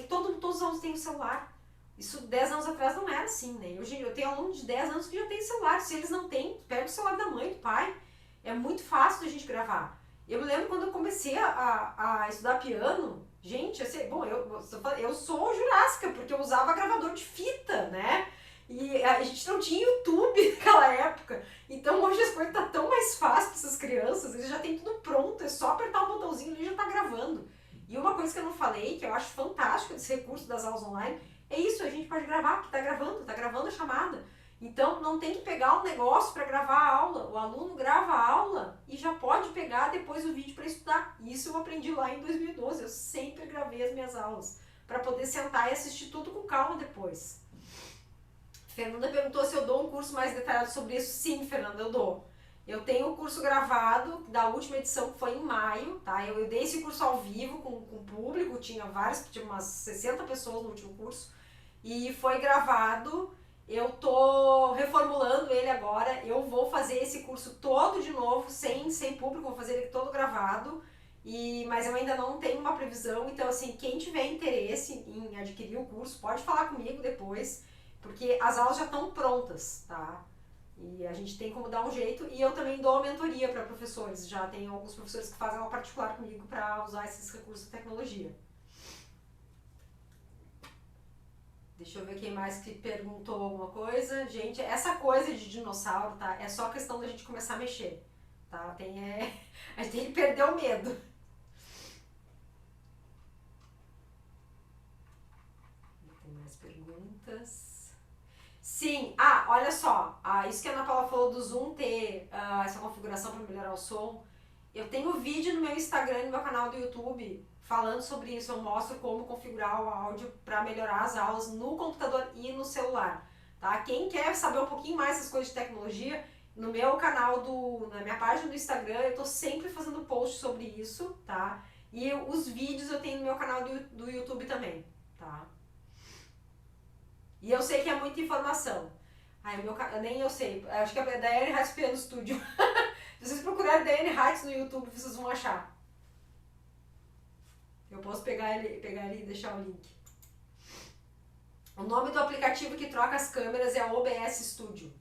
Todos os alunos têm um celular. Isso 10 anos atrás não era assim, né? Hoje eu tenho alunos de 10 anos que já tem celular. Se eles não têm, pega o celular da mãe, do pai. É muito fácil da gente gravar. Eu me lembro quando eu comecei a estudar piano, gente, eu sou jurássica, porque eu usava gravador de fita, né? E a gente não tinha YouTube naquela época. Então hoje as coisas estão tão mais fáceis para essas crianças, eles já têm tudo pronto, é só apertar um botãozinho e já tá gravando. E uma coisa que eu não falei, que eu acho fantástico desse recurso das aulas online, é isso, a gente pode gravar, porque tá gravando a chamada. Então não tem que pegar um negócio para gravar a aula, o aluno grava a aula e já pode pegar depois o vídeo para estudar. Isso eu aprendi lá em 2012, eu sempre gravei as minhas aulas, para poder sentar e assistir tudo com calma depois. Fernanda perguntou se eu dou um curso mais detalhado sobre isso. Sim, Fernanda, eu dou. Eu tenho o curso gravado da última edição, que foi em maio, tá? Eu dei esse curso ao vivo com o público, tinha umas 60 pessoas no último curso. E foi gravado, eu tô reformulando ele agora, eu vou fazer esse curso todo de novo, sem público, vou fazer ele todo gravado. Mas eu ainda não tenho uma previsão, então assim, quem tiver interesse em adquirir o curso, pode falar comigo depois, porque as aulas já estão prontas, tá? E a gente tem como dar um jeito, e eu também dou mentoria para professores, já tem alguns professores que fazem aula particular comigo para usar esses recursos de tecnologia. Deixa eu ver quem mais que perguntou alguma coisa. Gente, essa coisa de dinossauro, tá? É só questão da gente começar a mexer, tá? A gente tem que perder o medo. Tem mais perguntas? Sim, olha só, isso que a Ana Paula falou do Zoom ter essa configuração para melhorar o som. Eu tenho vídeo no meu Instagram e no meu canal do YouTube falando sobre isso. Eu mostro como configurar o áudio para melhorar as aulas no computador e no celular, tá? Quem quer saber um pouquinho mais dessas coisas de tecnologia, no meu canal, na minha página do Instagram, eu tô sempre fazendo post sobre isso, tá? E os vídeos eu tenho no meu canal do YouTube também, tá? E eu sei que é muita informação. Ai, nem eu sei. Acho que é da Anne Heights Piano Studio. Se vocês procurarem da Anne Heights no YouTube, vocês vão achar. Eu posso pegar ele e deixar o link. O nome do aplicativo que troca as câmeras é OBS Studio.